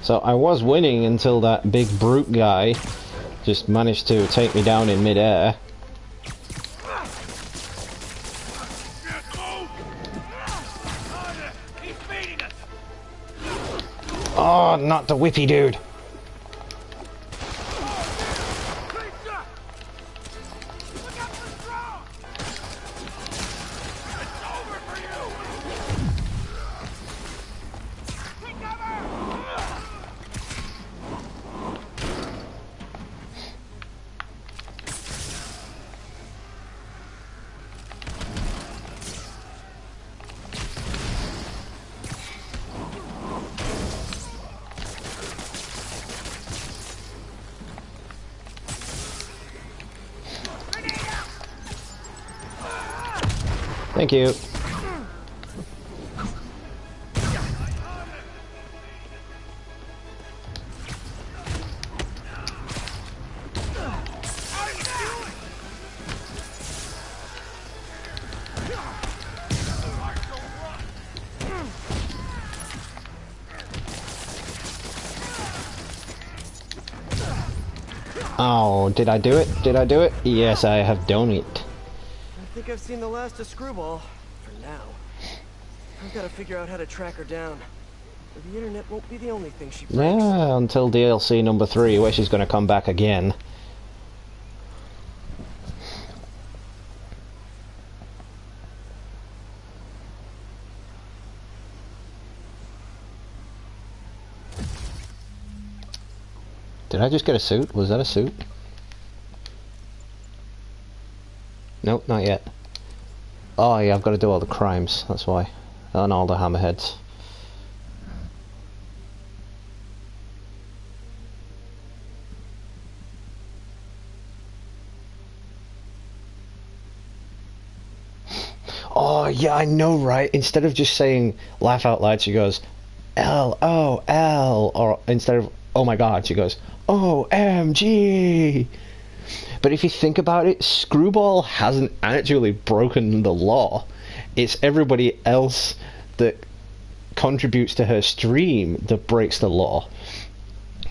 Speaker 1: So I was winning until that big brute guy just managed to take me down in midair. Oh, not the whippy dude. Thank you. Oh, did I do it? Did I do it? Yes, I have done it.
Speaker 4: I think I've seen the last of Screwball. For now. I've got to figure out how to track her down. The internet won't be the only thing she breaks.
Speaker 1: Yeah, until DLC number 3, where she's going to come back again. Did I just get a suit? Was that a suit? Nope, not yet. Oh yeah, I've got to do all the crimes, that's why. And all the hammerheads. Oh yeah, I know, right? Instead of just saying laugh out loud, she goes LOL, or instead of oh my god, she goes OMG. But if you think about it, Screwball hasn't actually broken the law. It's everybody else that contributes to her stream that breaks the law.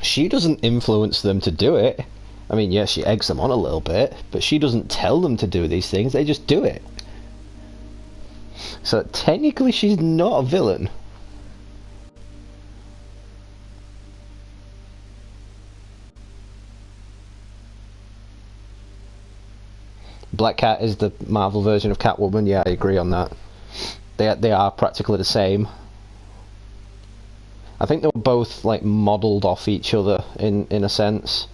Speaker 1: She doesn't influence them to do it. I mean, yes, she eggs them on a little bit, but she doesn't tell them to do these things, they just do it. So technically she's not a villain. Black Cat is the Marvel version of Catwoman, yeah, I agree on that. They are practically the same. I think they were both like modelled off each other in a sense.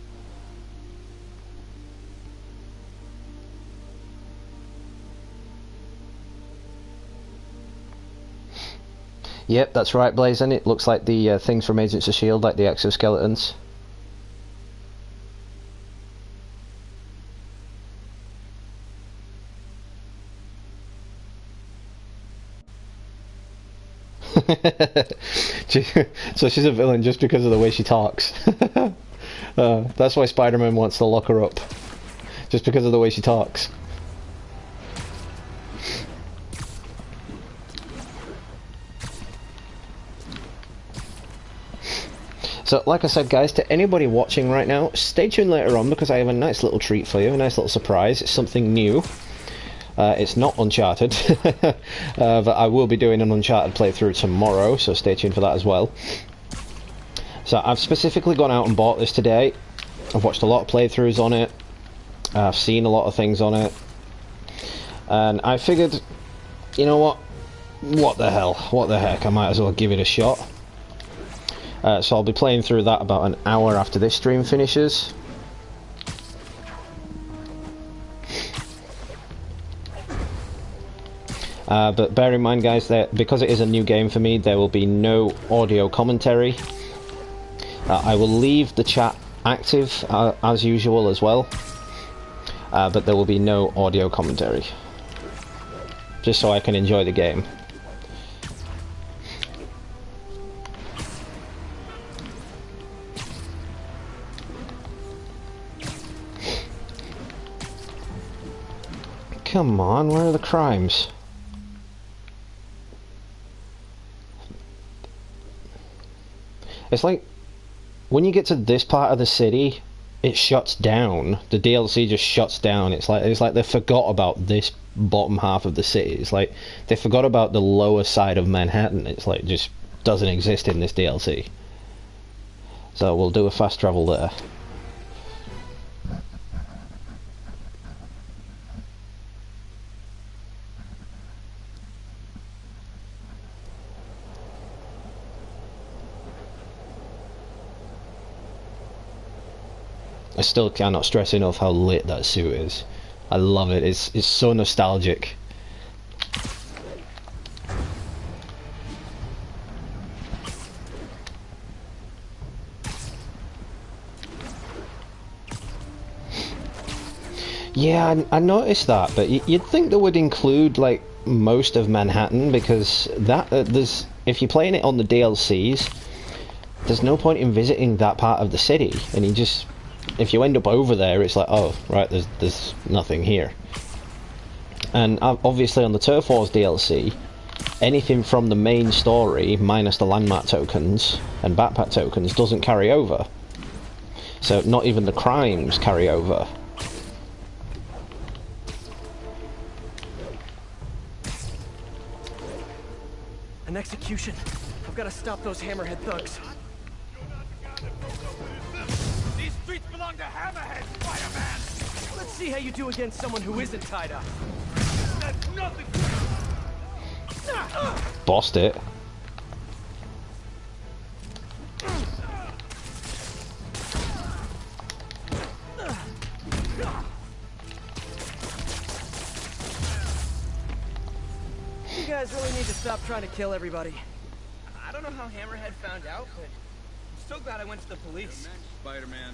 Speaker 1: Yep, that's right, Blazin. It looks like the things from Agents of S.H.I.E.L.D., like the exoskeletons. So she's a villain just because of the way she talks. That's why Spider-Man wants to lock her up. Just because of the way she talks. So, like I said, guys, to anybody watching right now, stay tuned later on because I have a nice little treat for you, a nice little surprise. It's something new. It's not Uncharted, but I will be doing an Uncharted playthrough tomorrow, so stay tuned for that as well. So I've specifically gone out and bought this today. I've watched a lot of playthroughs on it. I've seen a lot of things on it. And I figured, you know what? What the hell? What the heck? I might as well give it a shot. So I'll be playing through that about an hour after this stream finishes. But bear in mind, guys, that because it is a new game for me, there will be no audio commentary. I will leave the chat active as usual as well, but there will be no audio commentary, just so I can enjoy the game. Come on, where are the crimes? It's like, when you get to this part of the city, it shuts down. The DLC just shuts down. It's like they forgot about this bottom half of the city. It's like they forgot about the lower side of Manhattan. It's like, just doesn't exist in this DLC. So we'll do a fast travel there. I still cannot stress enough how lit that suit is. I love it. It's so nostalgic. Yeah, I noticed that, but you'd think they would include like most of Manhattan, because that there's, if you're playing it on the DLCs, there's no point in visiting that part of the city, and you just, if you end up over there, it's like, oh right, there's nothing here. And obviously on the Turf Wars DLC, anything from the main story minus the landmark tokens and backpack tokens doesn't carry over. So not even the crimes carry over.
Speaker 4: An execution. I've got to stop those hammerhead thugs.
Speaker 3: These streets belong to Hammerhead, Spider-Man!
Speaker 4: Let's see how you do against someone who isn't tied up.
Speaker 3: That's nothing!
Speaker 1: Bossed it.
Speaker 4: You guys really need to stop trying to kill everybody.
Speaker 8: I don't know how Hammerhead found out, but I'm so glad I went to the police.
Speaker 3: Spider-Man.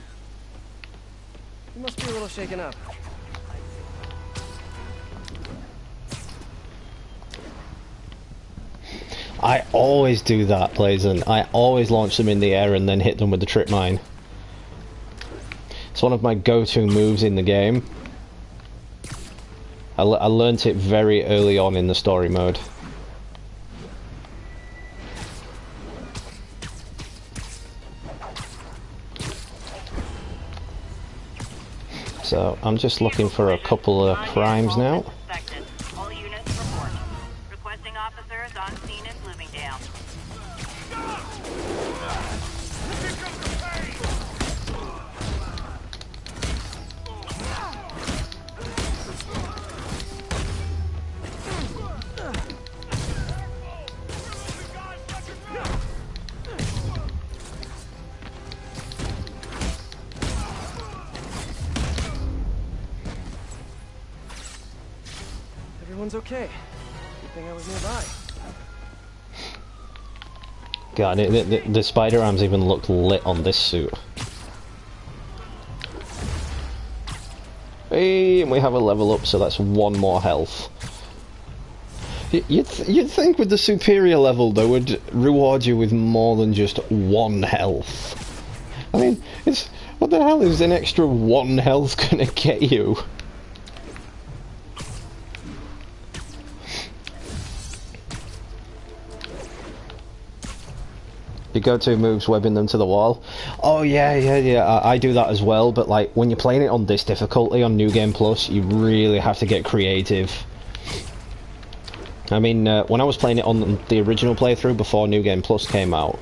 Speaker 4: You must be a little shaken up.
Speaker 1: I always do that, Blazon. I always launch them in the air and then hit them with the trip mine. It's one of my go-to moves in the game. I learnt it very early on in the story mode. So I'm just looking for a couple of crimes now.
Speaker 7: All units report. Requesting officers on scene in Bloomingdale.
Speaker 4: Everyone's okay. Good thing I was nearby.
Speaker 1: God, the spider arms even look lit on this suit. Hey, and we have a level up, so that's one more health. You'd think with the superior level they would reward you with more than just one health. I mean, what the hell is an extra one health gonna get you? Your go-to moves webbing them to the wall. Oh yeah, I do that as well, but like when you're playing it on this difficulty on New Game Plus, you really have to get creative. I mean, when I was playing it on the original playthrough before New Game Plus came out,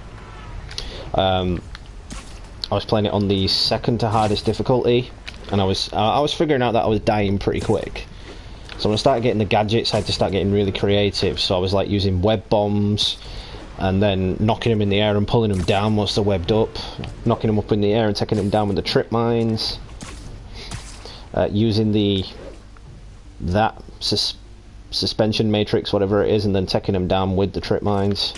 Speaker 1: I was playing it on the second to hardest difficulty, and I was figuring out that I was dying pretty quick. So when I started getting the gadgets, I had to start getting really creative. So I was like using web bombs, and then knocking them in the air and pulling them down once they're webbed up, knocking them up in the air and taking them down with the trip mines, using that suspension matrix, whatever it is, and then taking them down with the trip mines.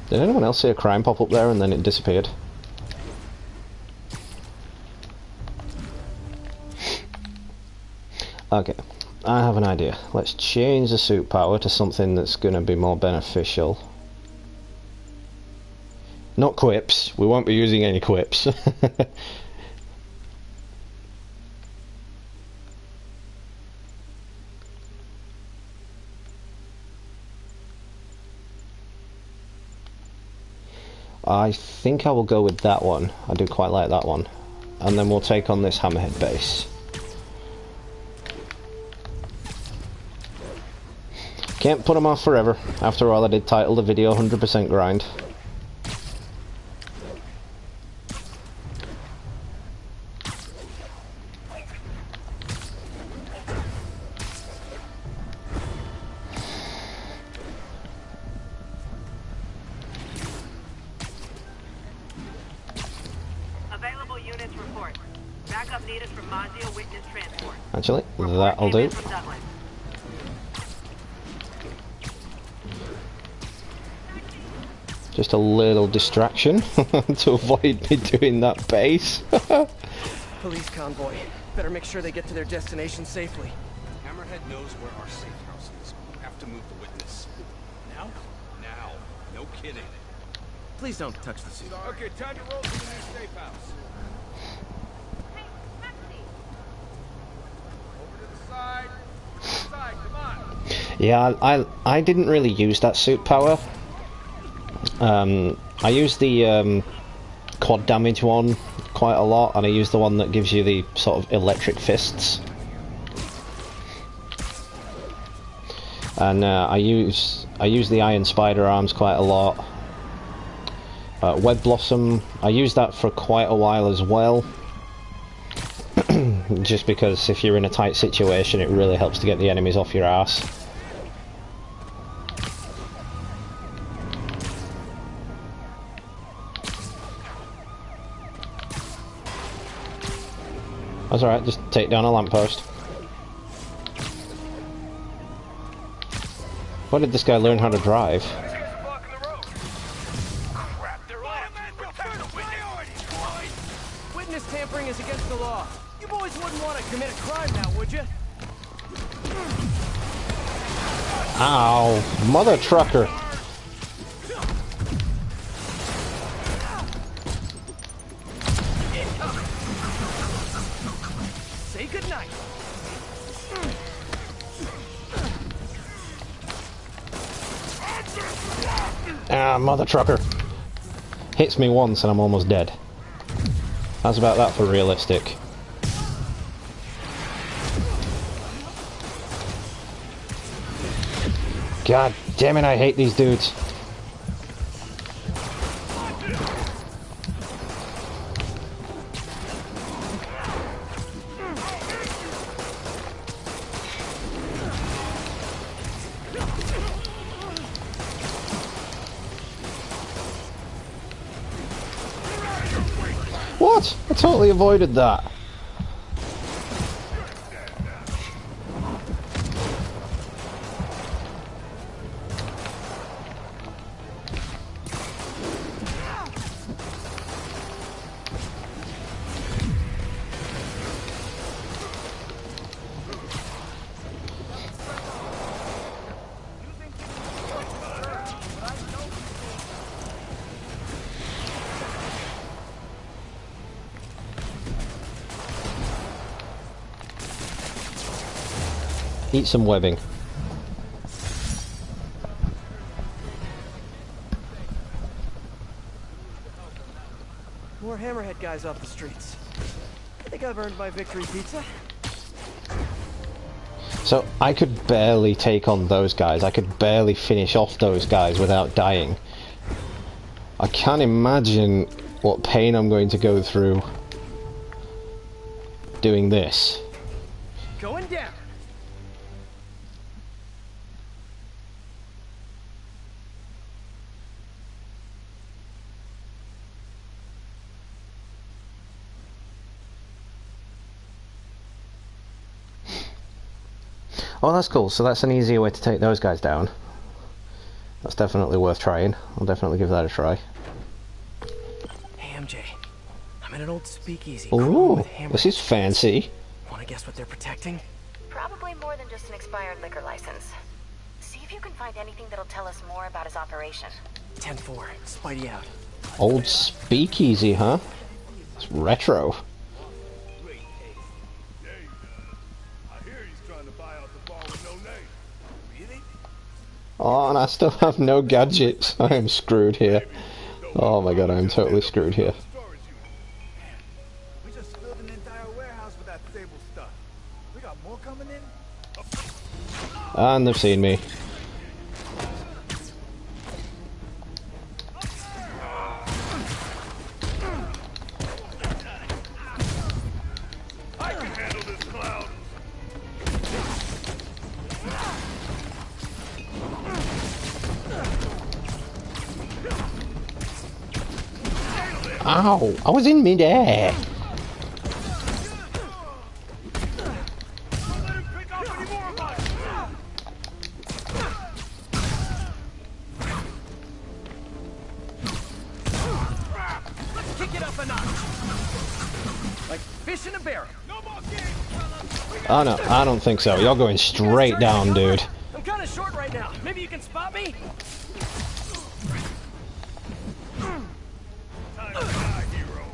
Speaker 1: Did anyone else see a crime pop up there and then it disappeared? Okay, I have an idea. Let's change the suit power to something that's going to be more beneficial. Not quips. We won't be using any quips. I think I will go with that one. I do quite like that one. And then we'll take on this hammerhead base. Can't put them off forever. After all, I did title the video 100% grind.
Speaker 7: Available units report. Backup needed from Mazio witness transport.
Speaker 1: Actually,
Speaker 7: Report
Speaker 1: that'll
Speaker 7: came in
Speaker 1: do.
Speaker 7: from Douglas.
Speaker 1: Just a little distraction to avoid me doing that base.
Speaker 4: Police convoy. Better make sure they get to their destination safely.
Speaker 8: Hammerhead knows where our safe house is. We have to move the witness. Now? Now. No kidding.
Speaker 4: Please don't touch the suit.
Speaker 3: Okay, time to roll to the new safe house. Over to the side. To the side, come on.
Speaker 1: Yeah, I didn't really use that suit power. I used the quad damage one quite a lot, and I used the one that gives you the sort of electric fists. And I use the iron spider arms quite a lot. Web blossom, I used that for quite a while as well. Just because if you're in a tight situation, it really helps to get the enemies off your ass. That's alright, just take down a lamppost. Where did this guy learn how to drive?
Speaker 4: Witness tampering is against the law. You boys wouldn't want to commit a crime now, would you?
Speaker 1: Ow, mother trucker.
Speaker 4: Say goodnight.
Speaker 1: Ah, mother trucker. Hits me once and I'm almost dead. How's about that for realistic? God damn it, I hate these dudes. What? I totally avoided that. Eat some webbing.
Speaker 4: More Hammerhead guys off the streets. I think I've earned my victory pizza.
Speaker 1: So I could barely take on those guys. I could barely finish off those guys without dying. I can't imagine what pain I'm going to go through doing this.
Speaker 4: Going down.
Speaker 1: Oh, that's cool. So that's an easier way to take those guys down. That's definitely worth trying. I'll definitely give that a try.
Speaker 4: Hey, MJ. I'm in an old speakeasy.
Speaker 1: Ooh,
Speaker 4: with Hammerhead.
Speaker 1: this is fancy.
Speaker 4: Want to guess what they're protecting?
Speaker 5: Probably more than just an expired liquor license. See if you can find anything that'll tell us more about his operation.
Speaker 4: 10-4. Spidey out.
Speaker 1: Old speakeasy, huh? It's retro. Oh, and I still have no gadgets. I am screwed here. Oh my god, I am totally screwed here.
Speaker 3: We just filled an entire warehouse with that stable stuff. We got more coming in.
Speaker 1: And they've seen me. Ow! I was in midair!
Speaker 3: Don't let him pick off any more of us!
Speaker 4: Let's kick it up a notch. Like fish in a barrel.
Speaker 3: No more games, fellas!
Speaker 1: Oh no, I don't think so. You're going straight down, dude.
Speaker 4: I'm kind of short right now. Maybe you can spot me?
Speaker 3: Time to die, hero.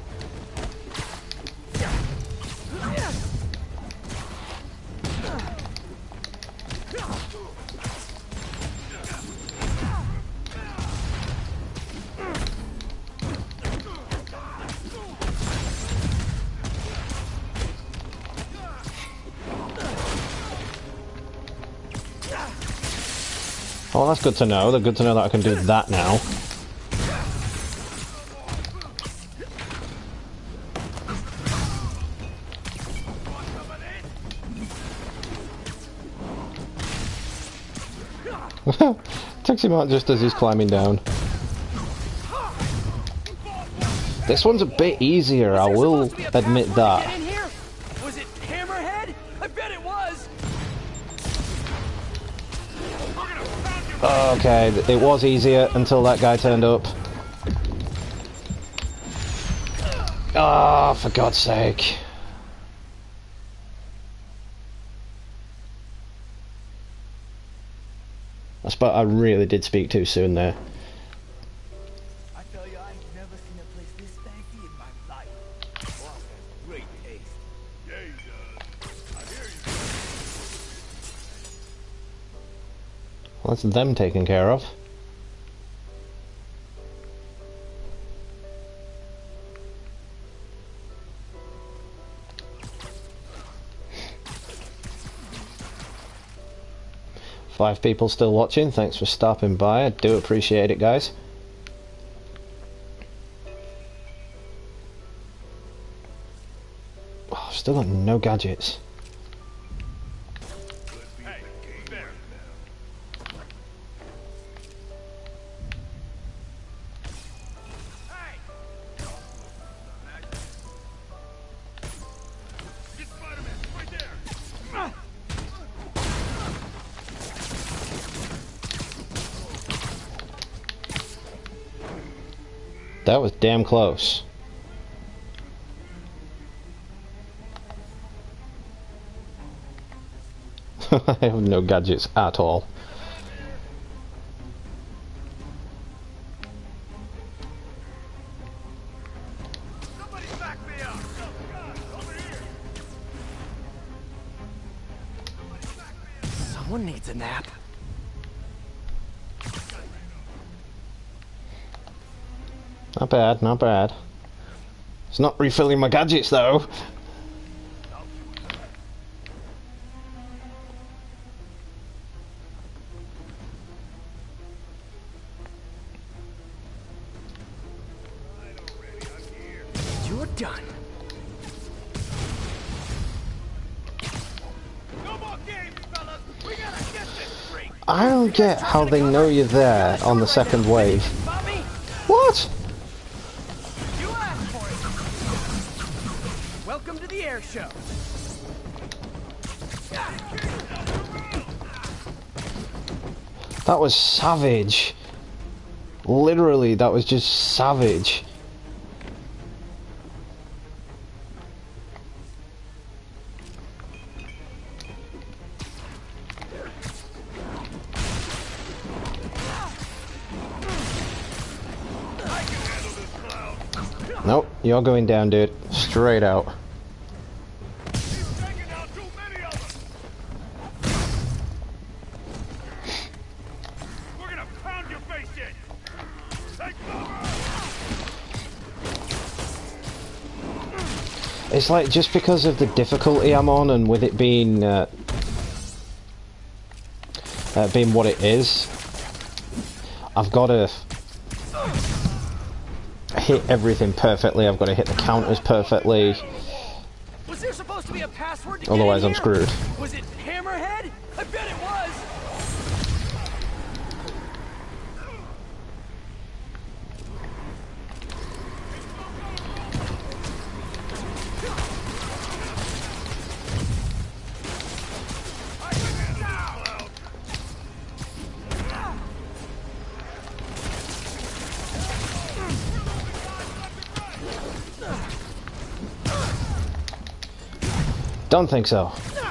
Speaker 1: Oh, that's good to know. They're good to know that I can do that now. Takes him out just as he's climbing down. This one's a bit easier, I will admit that.
Speaker 4: Get in here? Was it Hammerhead? I bet it was.
Speaker 1: Okay, it was easier until that guy turned up. Ah, for God's sake. I really did speak too soon there.
Speaker 3: I tell you, I ain't never seen a place this fancy in my life. Boss has great taste. Yeah, he does. I hear you.
Speaker 1: Well, that's them taken care of. Five people still watching. Thanks for stopping by. I do appreciate it, guys. Oh, I've still got no gadgets.
Speaker 3: Hey, there. Hey! Get Spider-Man, right there!
Speaker 1: That was damn close. I have no gadgets at all.
Speaker 3: Somebody back me up! Over here!
Speaker 4: Someone needs a nap.
Speaker 1: Not bad, not bad. It's not refilling my gadgets though.
Speaker 4: You're done.
Speaker 3: No more games, fellas! We gotta get this straight!
Speaker 1: I don't get how they know you're there on the second wave.
Speaker 4: Spot me?
Speaker 1: What?
Speaker 4: You asked for it. Welcome to the air show.
Speaker 1: That was savage. Literally, that was just savage. Nope, you're going down, dude. Straight out.
Speaker 3: He's taking out too many of us! We're gonna pound your face in! Take cover!
Speaker 1: It's like, just because of the difficulty I'm on, and with it being being what it is, I've got to hit everything perfectly. I've got to hit the counters perfectly.
Speaker 4: Was there supposed to be a password to
Speaker 1: Otherwise,
Speaker 4: get in
Speaker 1: I'm
Speaker 4: here?
Speaker 1: screwed.
Speaker 4: Was it Hammerhead? I bet it was.
Speaker 1: Don't think so.
Speaker 3: You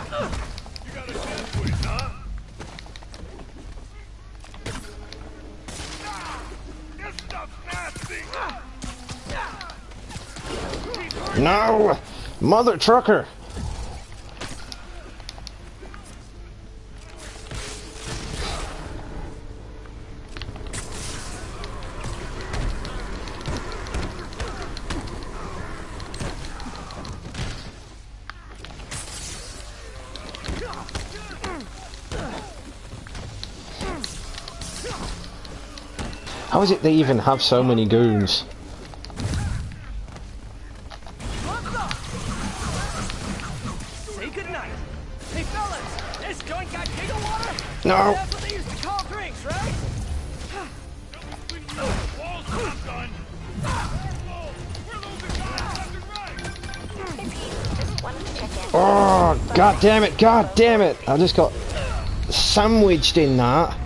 Speaker 3: got a chance with it, huh? This stuff's nasty!
Speaker 1: No! Mother trucker! How is it they even have so many goons?
Speaker 4: Say goodnight. Hey fellas, this joint got giggle water?
Speaker 1: No!
Speaker 4: That's what they used to call drinks, right?
Speaker 3: Walls, I'm done! Whoa! We're losing guys left and right!
Speaker 5: Just wanted to check in.
Speaker 1: Oh, god damn it, god damn it! I just got sandwiched in that.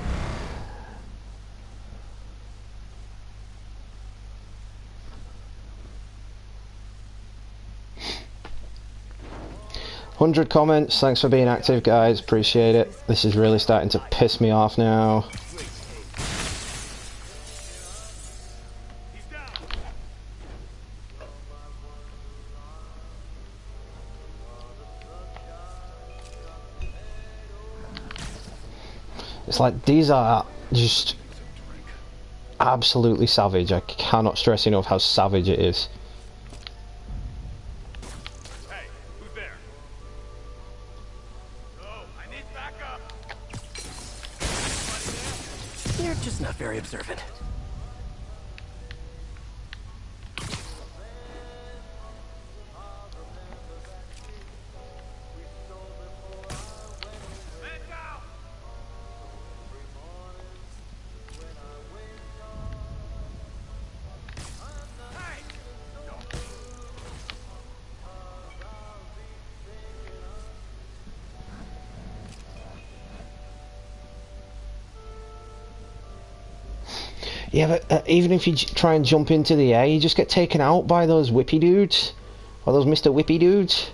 Speaker 1: $100 comments, thanks for being active guys, appreciate it. This is really starting to piss me off now. It's like, these are just absolutely savage. I cannot stress enough how savage it is.
Speaker 3: Hey, who's there? Oh, I need backup!
Speaker 4: You're just not very observant.
Speaker 1: Yeah, but even if you try and jump into the air, you just get taken out by those whippy dudes. Or those Mr. Whippy dudes.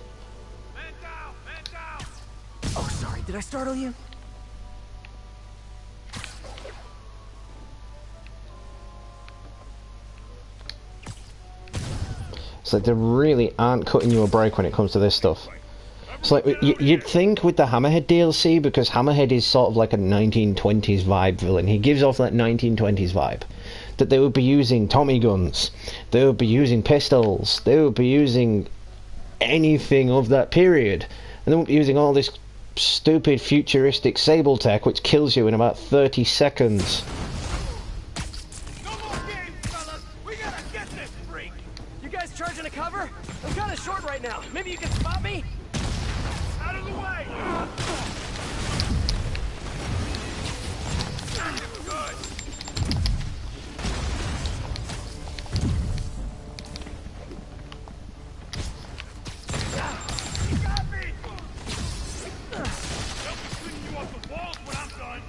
Speaker 3: Man down! Man down!
Speaker 4: Oh, sorry, did I startle you?
Speaker 1: It's like they really aren't cutting you a break when it comes to this stuff. It's like, you'd think with the Hammerhead DLC, because Hammerhead is sort of like a 1920s vibe villain, he gives off that 1920s vibe, that they would be using Tommy guns, they would be using pistols, they would be using anything of that period, and they wouldn't be using all this stupid futuristic sable tech which kills you in about 30 seconds.
Speaker 3: No more games, fellas! We gotta get this freak!
Speaker 4: You guys charging a cover? I'm kind of short right now. Maybe you can spot me?
Speaker 3: Out of the way! Good! You got me! They'll be swinging you off the walls when I'm done!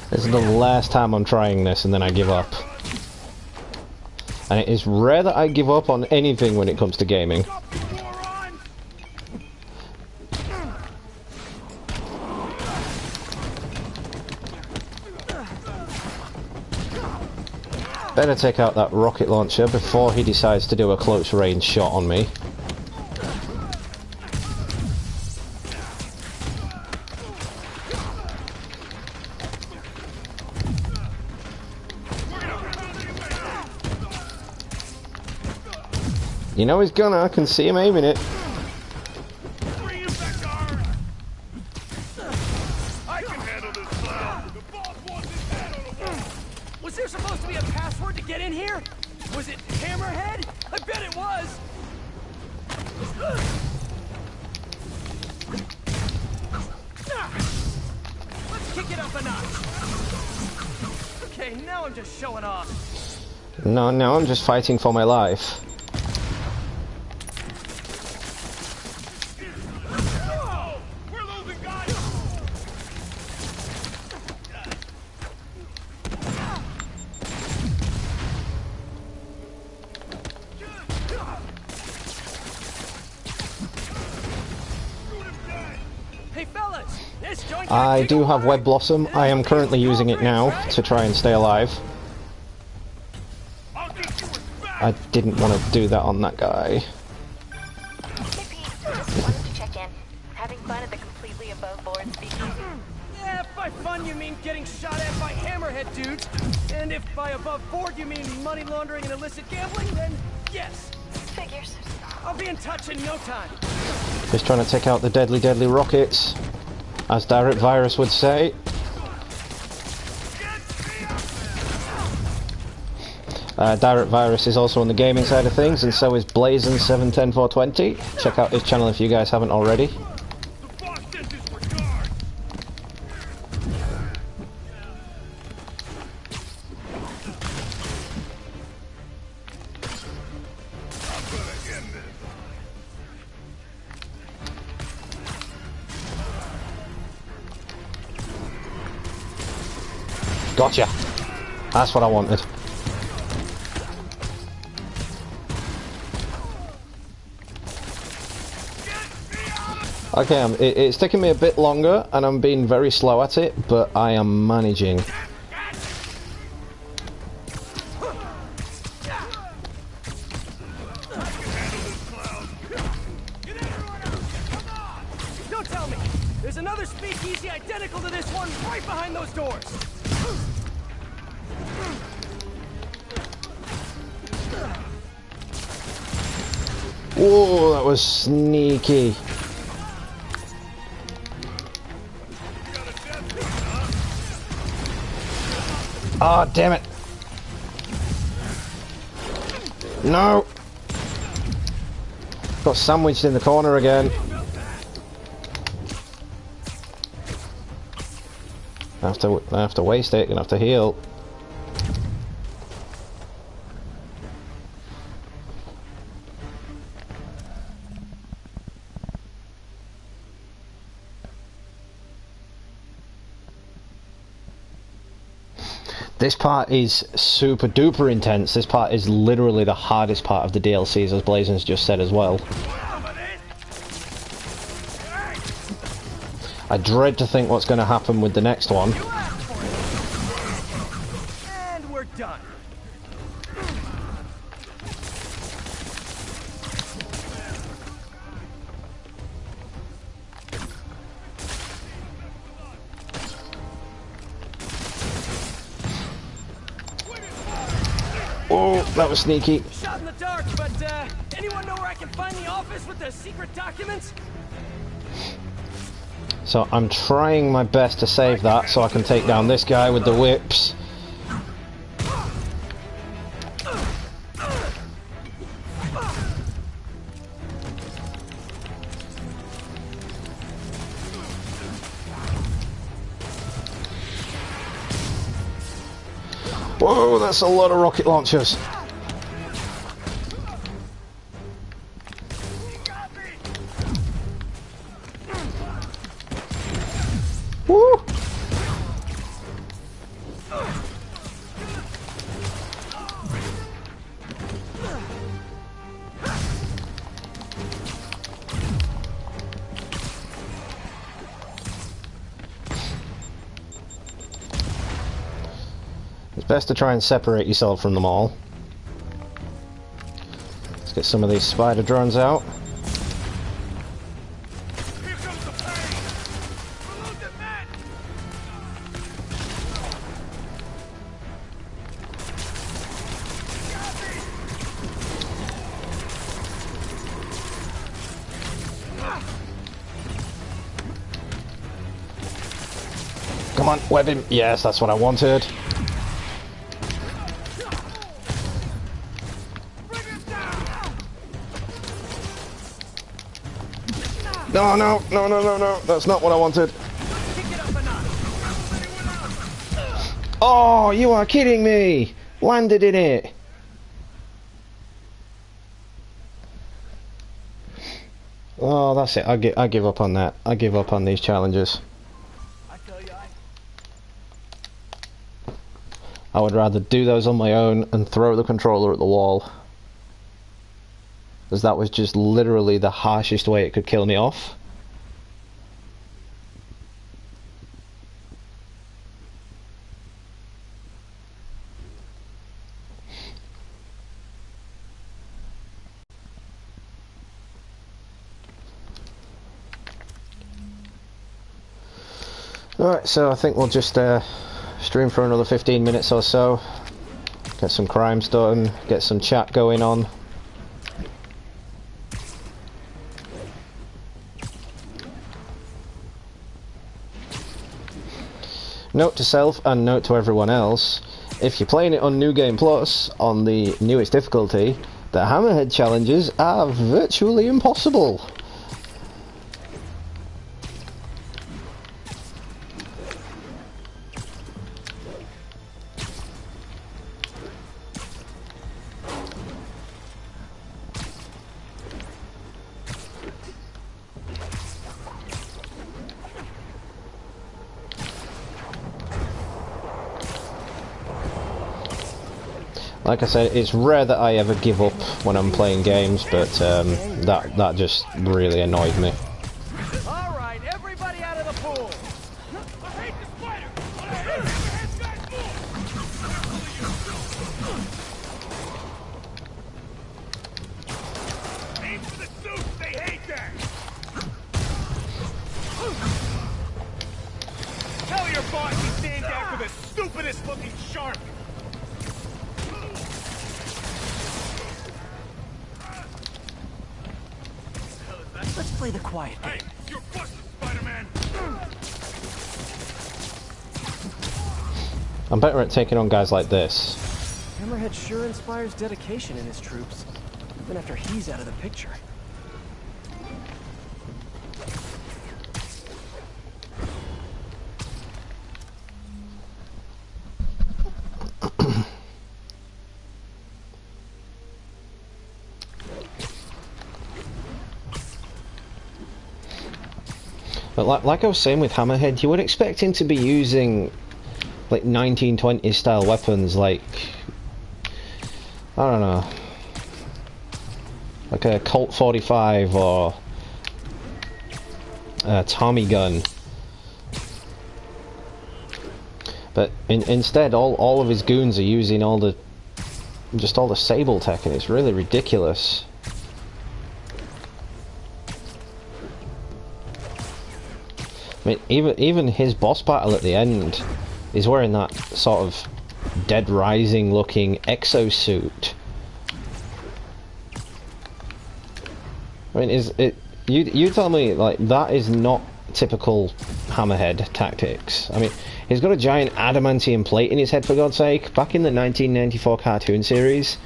Speaker 1: This is the last time I'm trying this and then I give up. And it is rare that I give up on anything when it comes to gaming. Better take out that rocket launcher before he decides to do a close range shot on me. You know he's gonna, I can see him aiming it.
Speaker 3: Bring him back guard! I can handle this clown! The boss wants his head on the wall!
Speaker 4: Was there supposed to be a password to get in here? Was it Hammerhead? I bet it was! Let's kick it up a notch! Okay, now I'm just showing off.
Speaker 1: No, I'm just fighting for my life.
Speaker 3: We're losing guys!
Speaker 4: this joint
Speaker 1: I do have Web Blossom. I am currently using it now to try and stay alive. I didn't want to do that on that guy.
Speaker 5: Hey Pete, just wanted to check in. Having fun at the completely above board speakeasy?
Speaker 4: Yeah, if by fun you mean getting shot at by hammerhead dudes, and if by above board you mean money laundering and illicit gambling, then yes.
Speaker 5: Figures.
Speaker 4: I'll be in touch in no time.
Speaker 1: Just trying to take out the deadly, deadly rockets, as Direct Virus would say. Direct Virus is also on the gaming side of things, and so is Blazin710420. Check out his channel if you guys haven't already. Gotcha. That's what I wanted. Okay, it's taking me a bit longer, and I'm being very slow at it, but I am managing.
Speaker 4: Don't tell me! There's another speakeasy identical to this one right behind those doors!
Speaker 1: Whoa, that was sneaky. Oh, damn it. No. Got sandwiched in the corner again. I have to waste it, gonna have to heal. This part is super duper intense. This part is literally the hardest part of the DLCs, as Blazin's just said as well. I dread to think what's going to happen with the next one.
Speaker 4: And we're done.
Speaker 1: Oh, that was sneaky.
Speaker 4: Shot in the dark, but anyone know where I can find the office with the secret documents?
Speaker 1: So I'm trying my best to save that so I can take down this guy with the whips. Whoa, that's a lot of rocket launchers. Woo! It's best to try and separate yourself from them all. Let's get some of these spider drones out.
Speaker 3: Here comes the plane! We're losing men!
Speaker 1: Come on, web him. Yes, that's what I wanted. No, no, no, no, no, no. That's not what I wanted. Oh, you are kidding me. Landed in it. Oh, that's it. I give up on that. I give up on these challenges. I would rather do those on my own and throw the controller at the wall. As that was just literally the harshest way it could kill me off. Alright, so I think we'll just stream for another 15 minutes or so. Get some crimes done, get some chat going on. Note to self and note to everyone else, if you're playing it on New Game Plus, on the newest difficulty, the Hammerhead challenges are virtually impossible. Like I said, it's rare that I ever give up when I'm playing games, but that just really annoyed me.
Speaker 2: All right, everybody out of the pool. I hate the spider. I hate the head guy. Aim for the suit. They hate that. Tell your boss he stands after the stupidest looking shark.
Speaker 4: Let's play the quiet game.
Speaker 3: Hey, you're busted, Spider-Man.
Speaker 1: I'm better at taking on guys like this.
Speaker 4: Hammerhead sure inspires dedication in his troops, even after he's out of the picture.
Speaker 1: But like I was saying with Hammerhead, you would expect him to be using like 1920s style weapons, like, I don't know, like a Colt 45 or a Tommy gun. But instead, all of his goons are using all the Sable tech, and it's really ridiculous. I mean, even his boss battle at the end is wearing that sort of Dead Rising looking exosuit. I mean, you tell me, like, that is not typical Hammerhead tactics. I mean, he's got a giant adamantium plate in his head, for God's sake. Back in the 1994 cartoon series,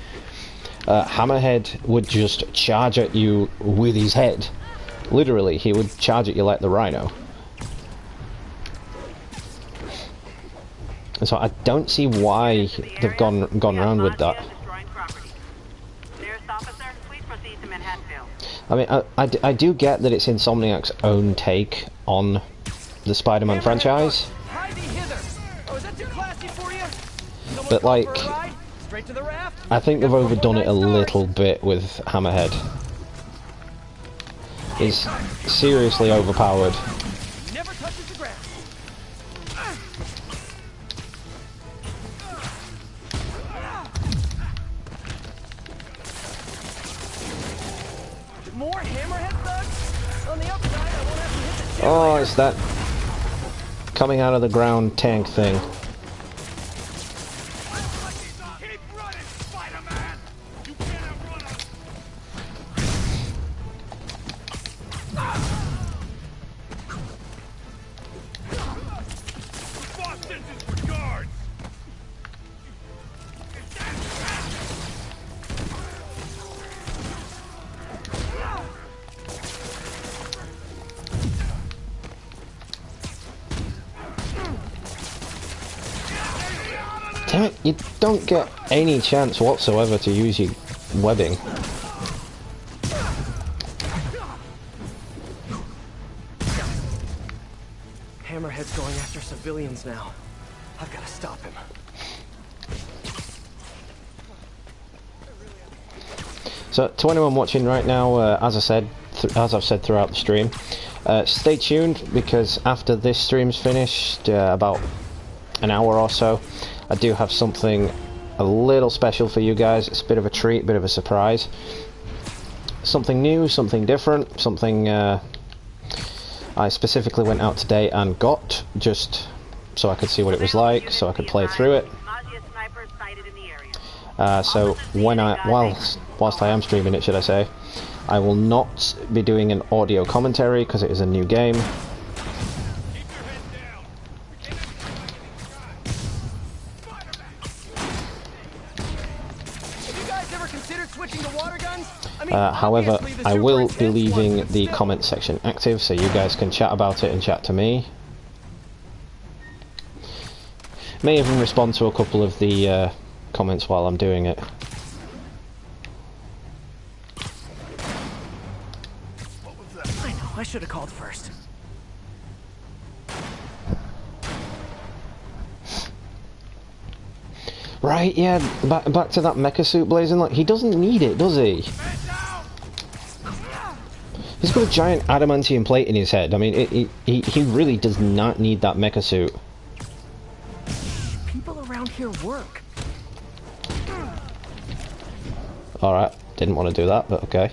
Speaker 1: Hammerhead would just charge at you with his head. Literally, he would charge at you like the Rhino. So I don't see why they've gone around with that. I mean, I do get that it's Insomniac's own take on the Spider-Man franchise, but like, I think they've overdone it a little bit with Hammerhead. He's seriously overpowered. Oh, it's that coming out of the ground tank thing.
Speaker 3: Keep running, Spider-Man. You can't outrun us. Boss sends his regards.
Speaker 1: Damn it, you don't get any chance whatsoever to use your webbing.
Speaker 4: Hammerhead's going after civilians now. I've got to stop him.
Speaker 1: So, to anyone watching right now, as I've said throughout the stream, stay tuned, because after this stream's finished, about an hour or so, I do have something a little special for you guys. It's a bit of a treat, a bit of a surprise. Something new, something different, something I specifically went out today and got, just so I could see what it was like, so I could play through it. So when whilst I am streaming it, should I say, I will not be doing an audio commentary because it is a new game. However, I will be leaving the comment section active so you guys can chat about it and chat to me. May even respond to a couple of the comments while I'm doing it.
Speaker 4: I know, I should have called first.
Speaker 1: Right, yeah, back to that mecha suit blazing. Like, he doesn't need it, does he? He's got a giant adamantium plate in his head. I mean, he really does not need that mecha suit.
Speaker 4: People around here work.
Speaker 1: Alright, didn't want to do that, but okay.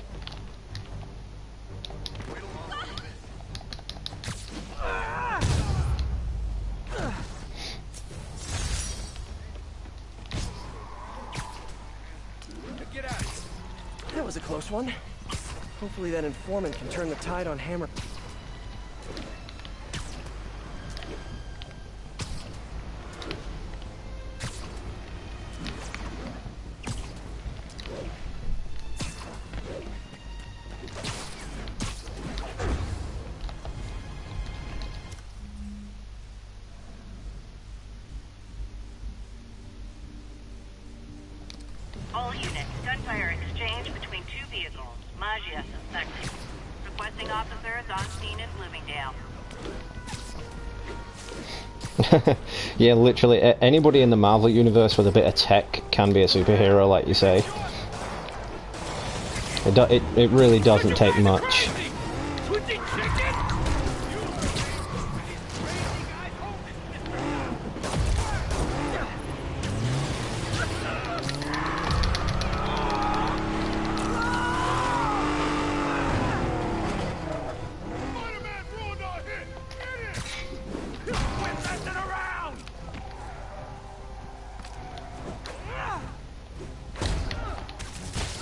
Speaker 4: That was a close one. Hopefully that informant can turn the tide on Hammer.
Speaker 7: All units, gunfire exchange between two vehicles. Magia suspected. Requesting officers on scene in Bloomingdale.
Speaker 1: Yeah, literally, anybody in the Marvel universe with a bit of tech can be a superhero, like you say. It really doesn't take much.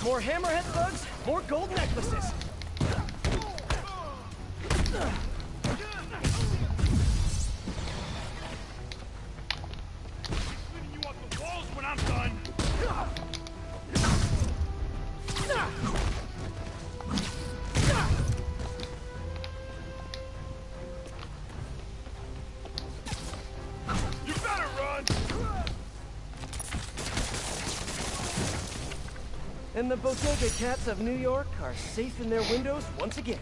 Speaker 4: More hammerhead thugs, more gold necklaces.
Speaker 3: You off the walls when I'm done. You better run.
Speaker 4: And the bodega cats of New York are safe in their windows once again.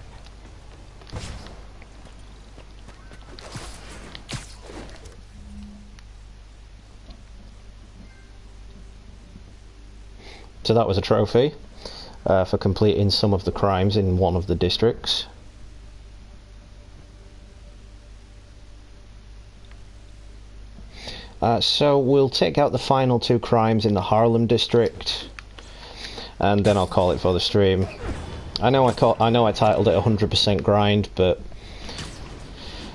Speaker 1: So that was a trophy for completing some of the crimes in one of the districts. So we'll take out the final two crimes in the Harlem district, and then I'll call it for the stream. I know I titled it 100% grind, but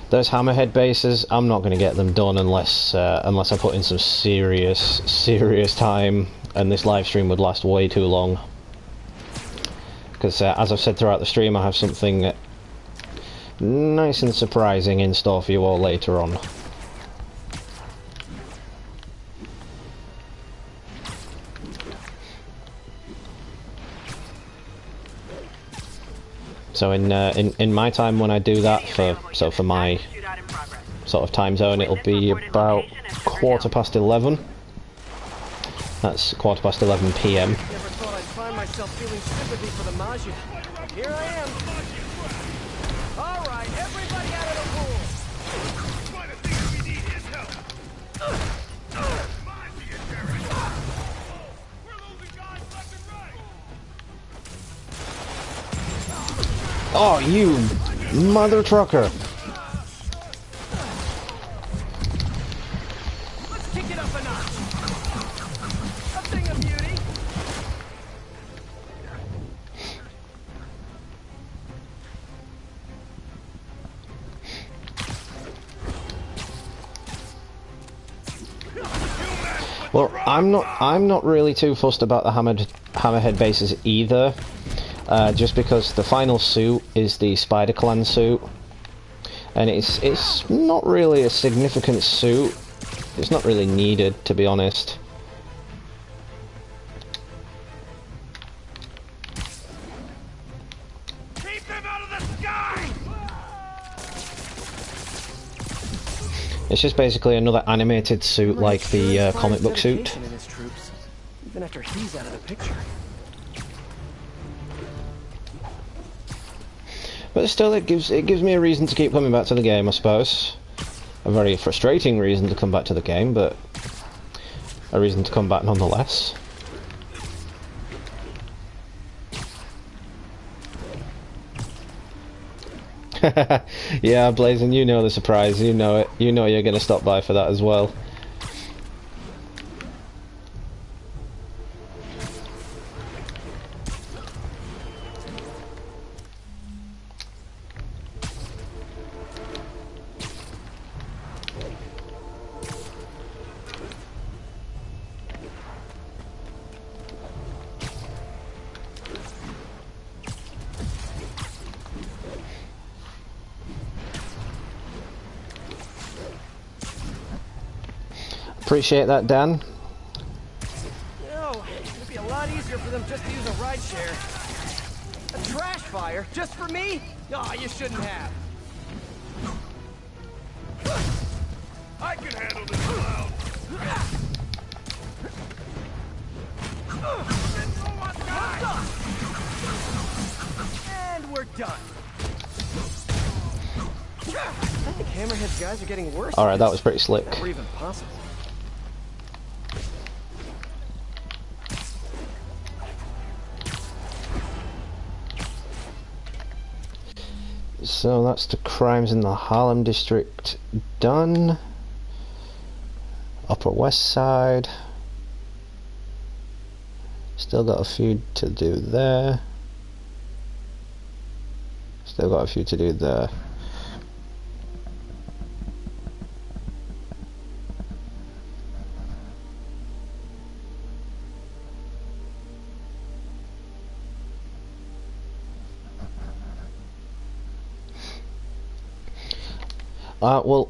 Speaker 1: those hammerhead bases, I'm not going to get them done unless I put in some serious time, and this live stream would last way too long. Because as I've said throughout the stream, I have something nice and surprising in store for you all later on. So in my time when I do that, for my sort of time zone, it'll be about 11:15. That's 11:15 PM.
Speaker 4: Never thought I'd find myself feeling sympathy for the Magia. Here I am. All right, everybody out of the pool.
Speaker 3: One of the things we need is help. We're losing guys left and right.
Speaker 1: Oh, you mother trucker!
Speaker 4: Let's kick it up a notch. A thing of beauty.
Speaker 1: Well, I'm not really too fussed about the Hammerhead bases either, just because the final suit is the Spider Clan suit, and it's not really a significant suit. It's not really needed, to be honest.
Speaker 6: Keep them out of the sky!
Speaker 1: It's just basically another animated suit like the comic book suit.
Speaker 4: Dedication in his troops, even after he's out of the picture.
Speaker 1: But still, it gives me a reason to keep coming back to the game, I suppose. A very frustrating reason to come back to the game, but a reason to come back nonetheless. Yeah, Blazing, you know the surprise, you know it. You know you're going to stop by for that as well. Appreciate that, Dan.
Speaker 4: No, it'd be a lot easier for them just to use a rideshare. A trash fire just for me? Aw, you shouldn't have.
Speaker 6: I can handle this cloud.
Speaker 4: And we're done. I think Hammerhead's guys are getting worse.
Speaker 1: Alright, that was pretty slick.
Speaker 4: If that were even possible.
Speaker 1: So that's the crimes in the Harlem district done. Upper West Side. Still got a few to do there. Still got a few to do there. Well,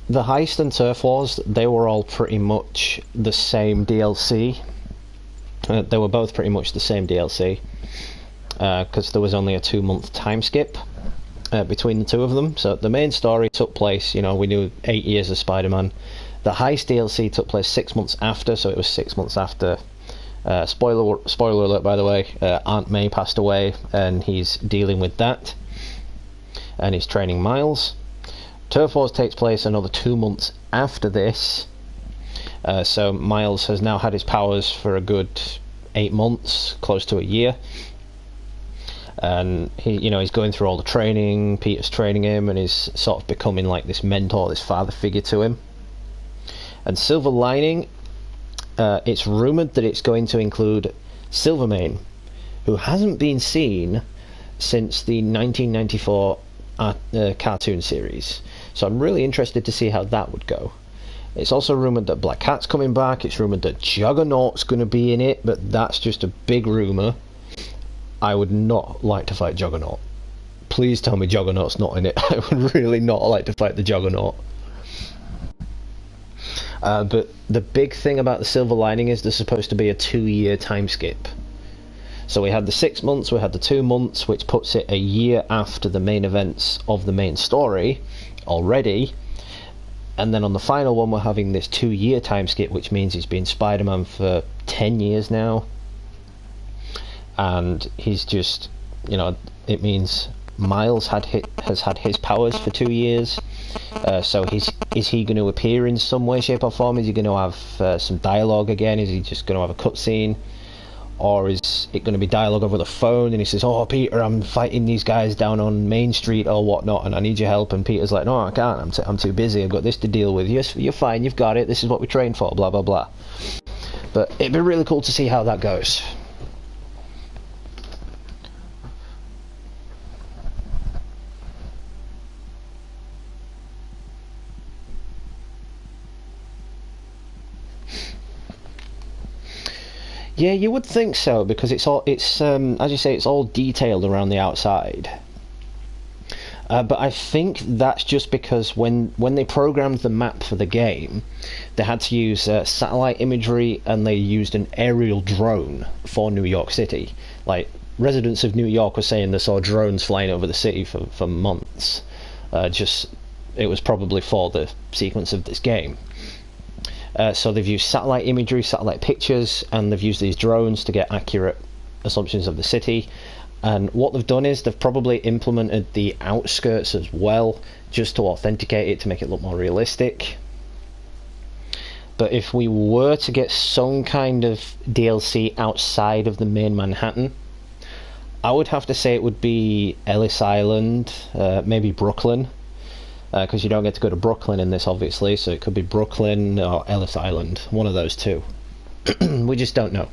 Speaker 1: the Heist and Turf Wars, they were all pretty much the same DLC. They were both pretty much the same DLC, because there was only a 2-month time skip between the two of them. So the main story took place, you know, we knew 8 years of Spider-Man. The Heist DLC took place 6 months after, so it was 6 months after. Spoiler alert, by the way, Aunt May passed away, and he's dealing with that. And he's training Miles. Turf Wars takes place another 2 months after this, so Miles has now had his powers for a good 8 months, close to a year, and he's going through all the training. Peter's training him, and he's sort of becoming like this mentor, this father figure to him. And Silver Lining, it's rumoured that it's going to include Silvermane, who hasn't been seen since the 1994 cartoon series. So I'm really interested to see how that would go. It's also rumoured that Black Cat's coming back. It's rumoured that Juggernaut's going to be in it, but that's just a big rumour. I would not like to fight Juggernaut. Please tell me Juggernaut's not in it. I would really not like to fight the Juggernaut. But the big thing about the Silver Lining is there's supposed to be a 2-year time skip. So we had the 6 months, we had the 2 months, which puts it a year after the main events of the main story already. And then on the final one, we're having this 2-year time skip, which means he's been Spider-Man for 10 years now. And he's just, it means Miles has had his powers for 2 years. So is he going to appear in some way, shape or form? Is he going to have some dialogue again? Is he just going to have a cutscene? Or is it going to be dialogue over the phone, and he says, "Oh, Peter, I'm fighting these guys down on Main Street or whatnot, and I need your help." And Peter's like, "No, I can't. I'm too busy. I've got this to deal with." "Yes, you're fine. You've got it. This is what we trained for." Blah blah blah. But it'd be really cool to see how that goes. Yeah, you would think so, because it's as you say, it's all detailed around the outside. But I think that's just because when they programmed the map for the game, they had to use satellite imagery, and they used an aerial drone for New York City. Like, residents of New York were saying they saw drones flying over the city for months. It was probably for the sequence of this game. So they've used satellite imagery, satellite pictures, and they've used these drones to get accurate assumptions of the city. And what they've done is they've probably implemented the outskirts as well, just to authenticate it, to make it look more realistic. But if we were to get some kind of DLC outside of the main Manhattan, I would have to say it would be Ellis Island, maybe Brooklyn, because you don't get to go to Brooklyn in this, obviously, so it could be Brooklyn or Ellis Island, one of those two. We just don't know.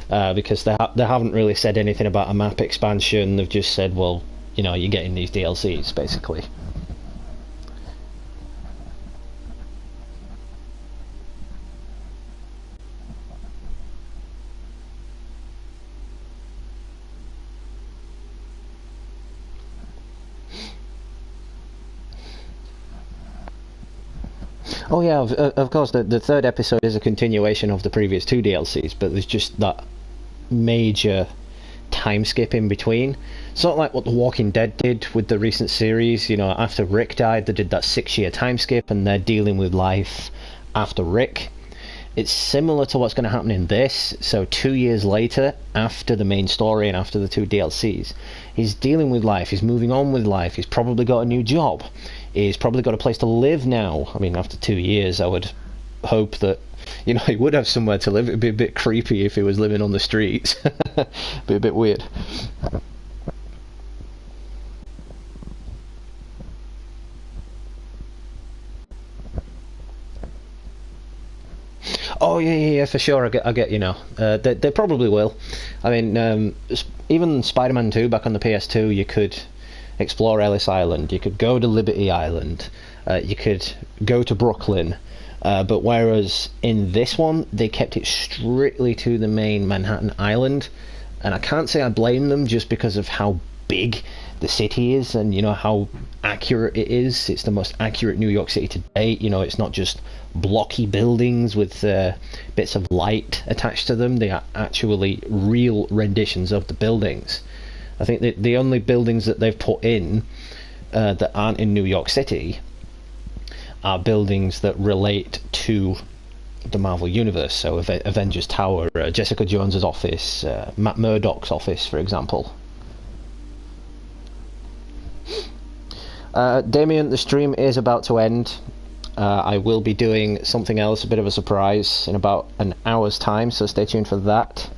Speaker 1: Because they haven't really said anything about a map expansion. They've just said, well, you know, you're getting these DLCs, basically. Oh yeah, of course, the third episode is a continuation of the previous two DLCs, but there's just that major time skip in between. Sort of like what The Walking Dead did with the recent series. You know, after Rick died, they did that 6-year time skip, and they're dealing with life after Rick. It's similar to what's going to happen in this. So 2 years later, after the main story and after the two DLCs, he's dealing with life, he's moving on with life, he's probably got a new job, he's probably got a place to live now. I mean, after 2 years, I would hope that, you know, he would have somewhere to live. It'd be a bit creepy if he was living on the streets. Be a bit weird. Oh yeah, for sure. I get. You know, they probably will. I mean, even Spider-Man 2 back on the PS2, you could explore Ellis Island. You could go to Liberty Island. You could go to Brooklyn. But whereas in this one, they kept it strictly to the main Manhattan Island, and I can't say I blame them, just because of how big the city is, and you know how accurate it is. It's the most accurate New York City to date. You know, it's not just blocky buildings with bits of light attached to them. They are actually real renditions of the buildings. I think that the only buildings that they've put in that aren't in New York City are buildings that relate to the Marvel Universe. So Avengers Tower, Jessica Jones's office, Matt Murdock's office, for example. Damien, the stream is about to end. I will be doing something else, a bit of a surprise, in about an hour's time, so stay tuned for that.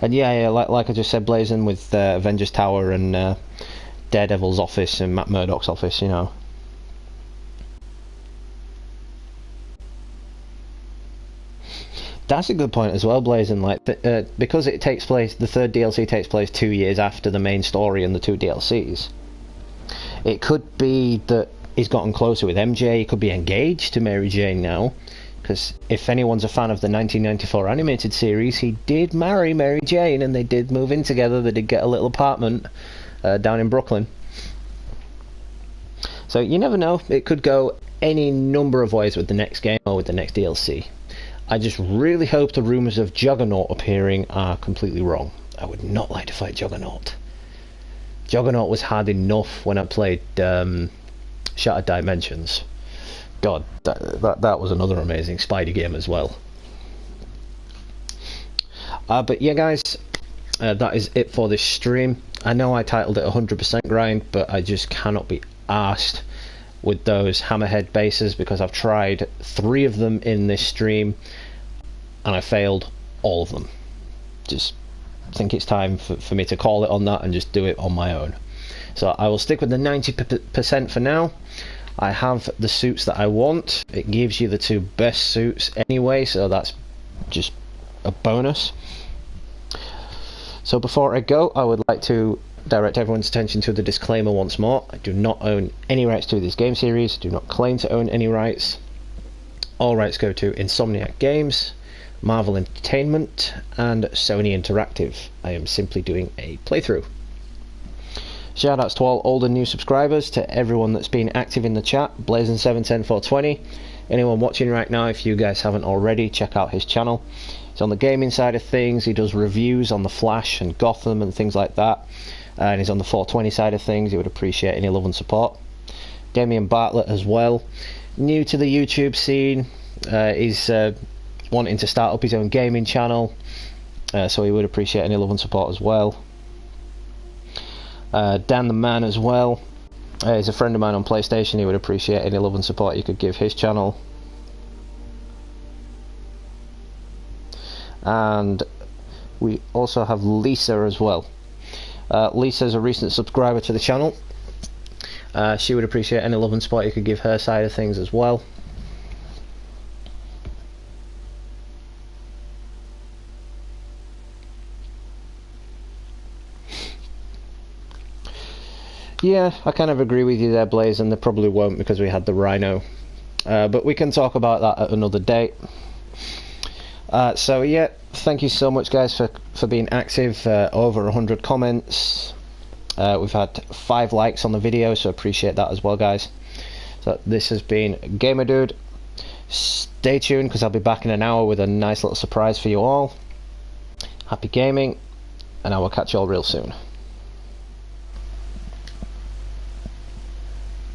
Speaker 1: And yeah, like I just said, blazing with Avengers Tower and Daredevil's office and Matt Murdock's office, you know. That's a good point as well, Blazing. Like, because it takes place, the third DLC takes place 2 years after the main story and the two DLCs. It could be that he's gotten closer with MJ. He could be engaged to Mary Jane now, because if anyone's a fan of the 1994 animated series, he did marry Mary Jane, and they did move in together. They did get a little apartment down in Brooklyn. So you never know. It could go any number of ways with the next game or with the next DLC. I just really hope the rumours of Juggernaut appearing are completely wrong. I would not like to fight Juggernaut. Juggernaut was hard enough when I played Shattered Dimensions. God, that was another amazing Spidey game as well. But yeah, guys, that is it for this stream. I know I titled it 100% grind, but I just cannot be arsed with those hammerhead bases, because I've tried 3 of them in this stream and I failed all of them. Just think it's time for me to call it on that and just do it on my own. So I will stick with the 90% for now. I have the suits that I want. It gives you the 2 best suits anyway, so that's just a bonus. So before I go, I would like to direct everyone's attention to the disclaimer once more. I do not own any rights to this game series, do not claim to own any rights. All rights go to Insomniac Games. Marvel Entertainment, and Sony Interactive. I am simply doing a playthrough. Shoutouts to all old and new subscribers, to everyone that's been active in the chat, Blazing710420. Anyone watching right now, if you guys haven't already, check out his channel. He's on the gaming side of things, he does reviews on the Flash and Gotham and things like that. And he's on the 420 side of things. He would appreciate any love and support. Damian Bartlett as well, new to the YouTube scene. He's wanting to start up his own gaming channel, so he would appreciate any love and support as well. Dan the Man as well, he's a friend of mine on PlayStation. He would appreciate any love and support you could give his channel. And we also have Lisa as well. Lisa is a recent subscriber to the channel. She would appreciate any love and support you could give her side of things as well. Yeah, I kind of agree with you there, Blaze, and they probably won't because we had the Rhino. But we can talk about that at another date. So yeah, thank you so much guys for being active. Over 100 comments. We've had 5 likes on the video, so appreciate that as well, guys. So this has been Gamer Dude. Stay tuned because I'll be back in an hour with a nice little surprise for you all. Happy gaming, and I will catch you all real soon.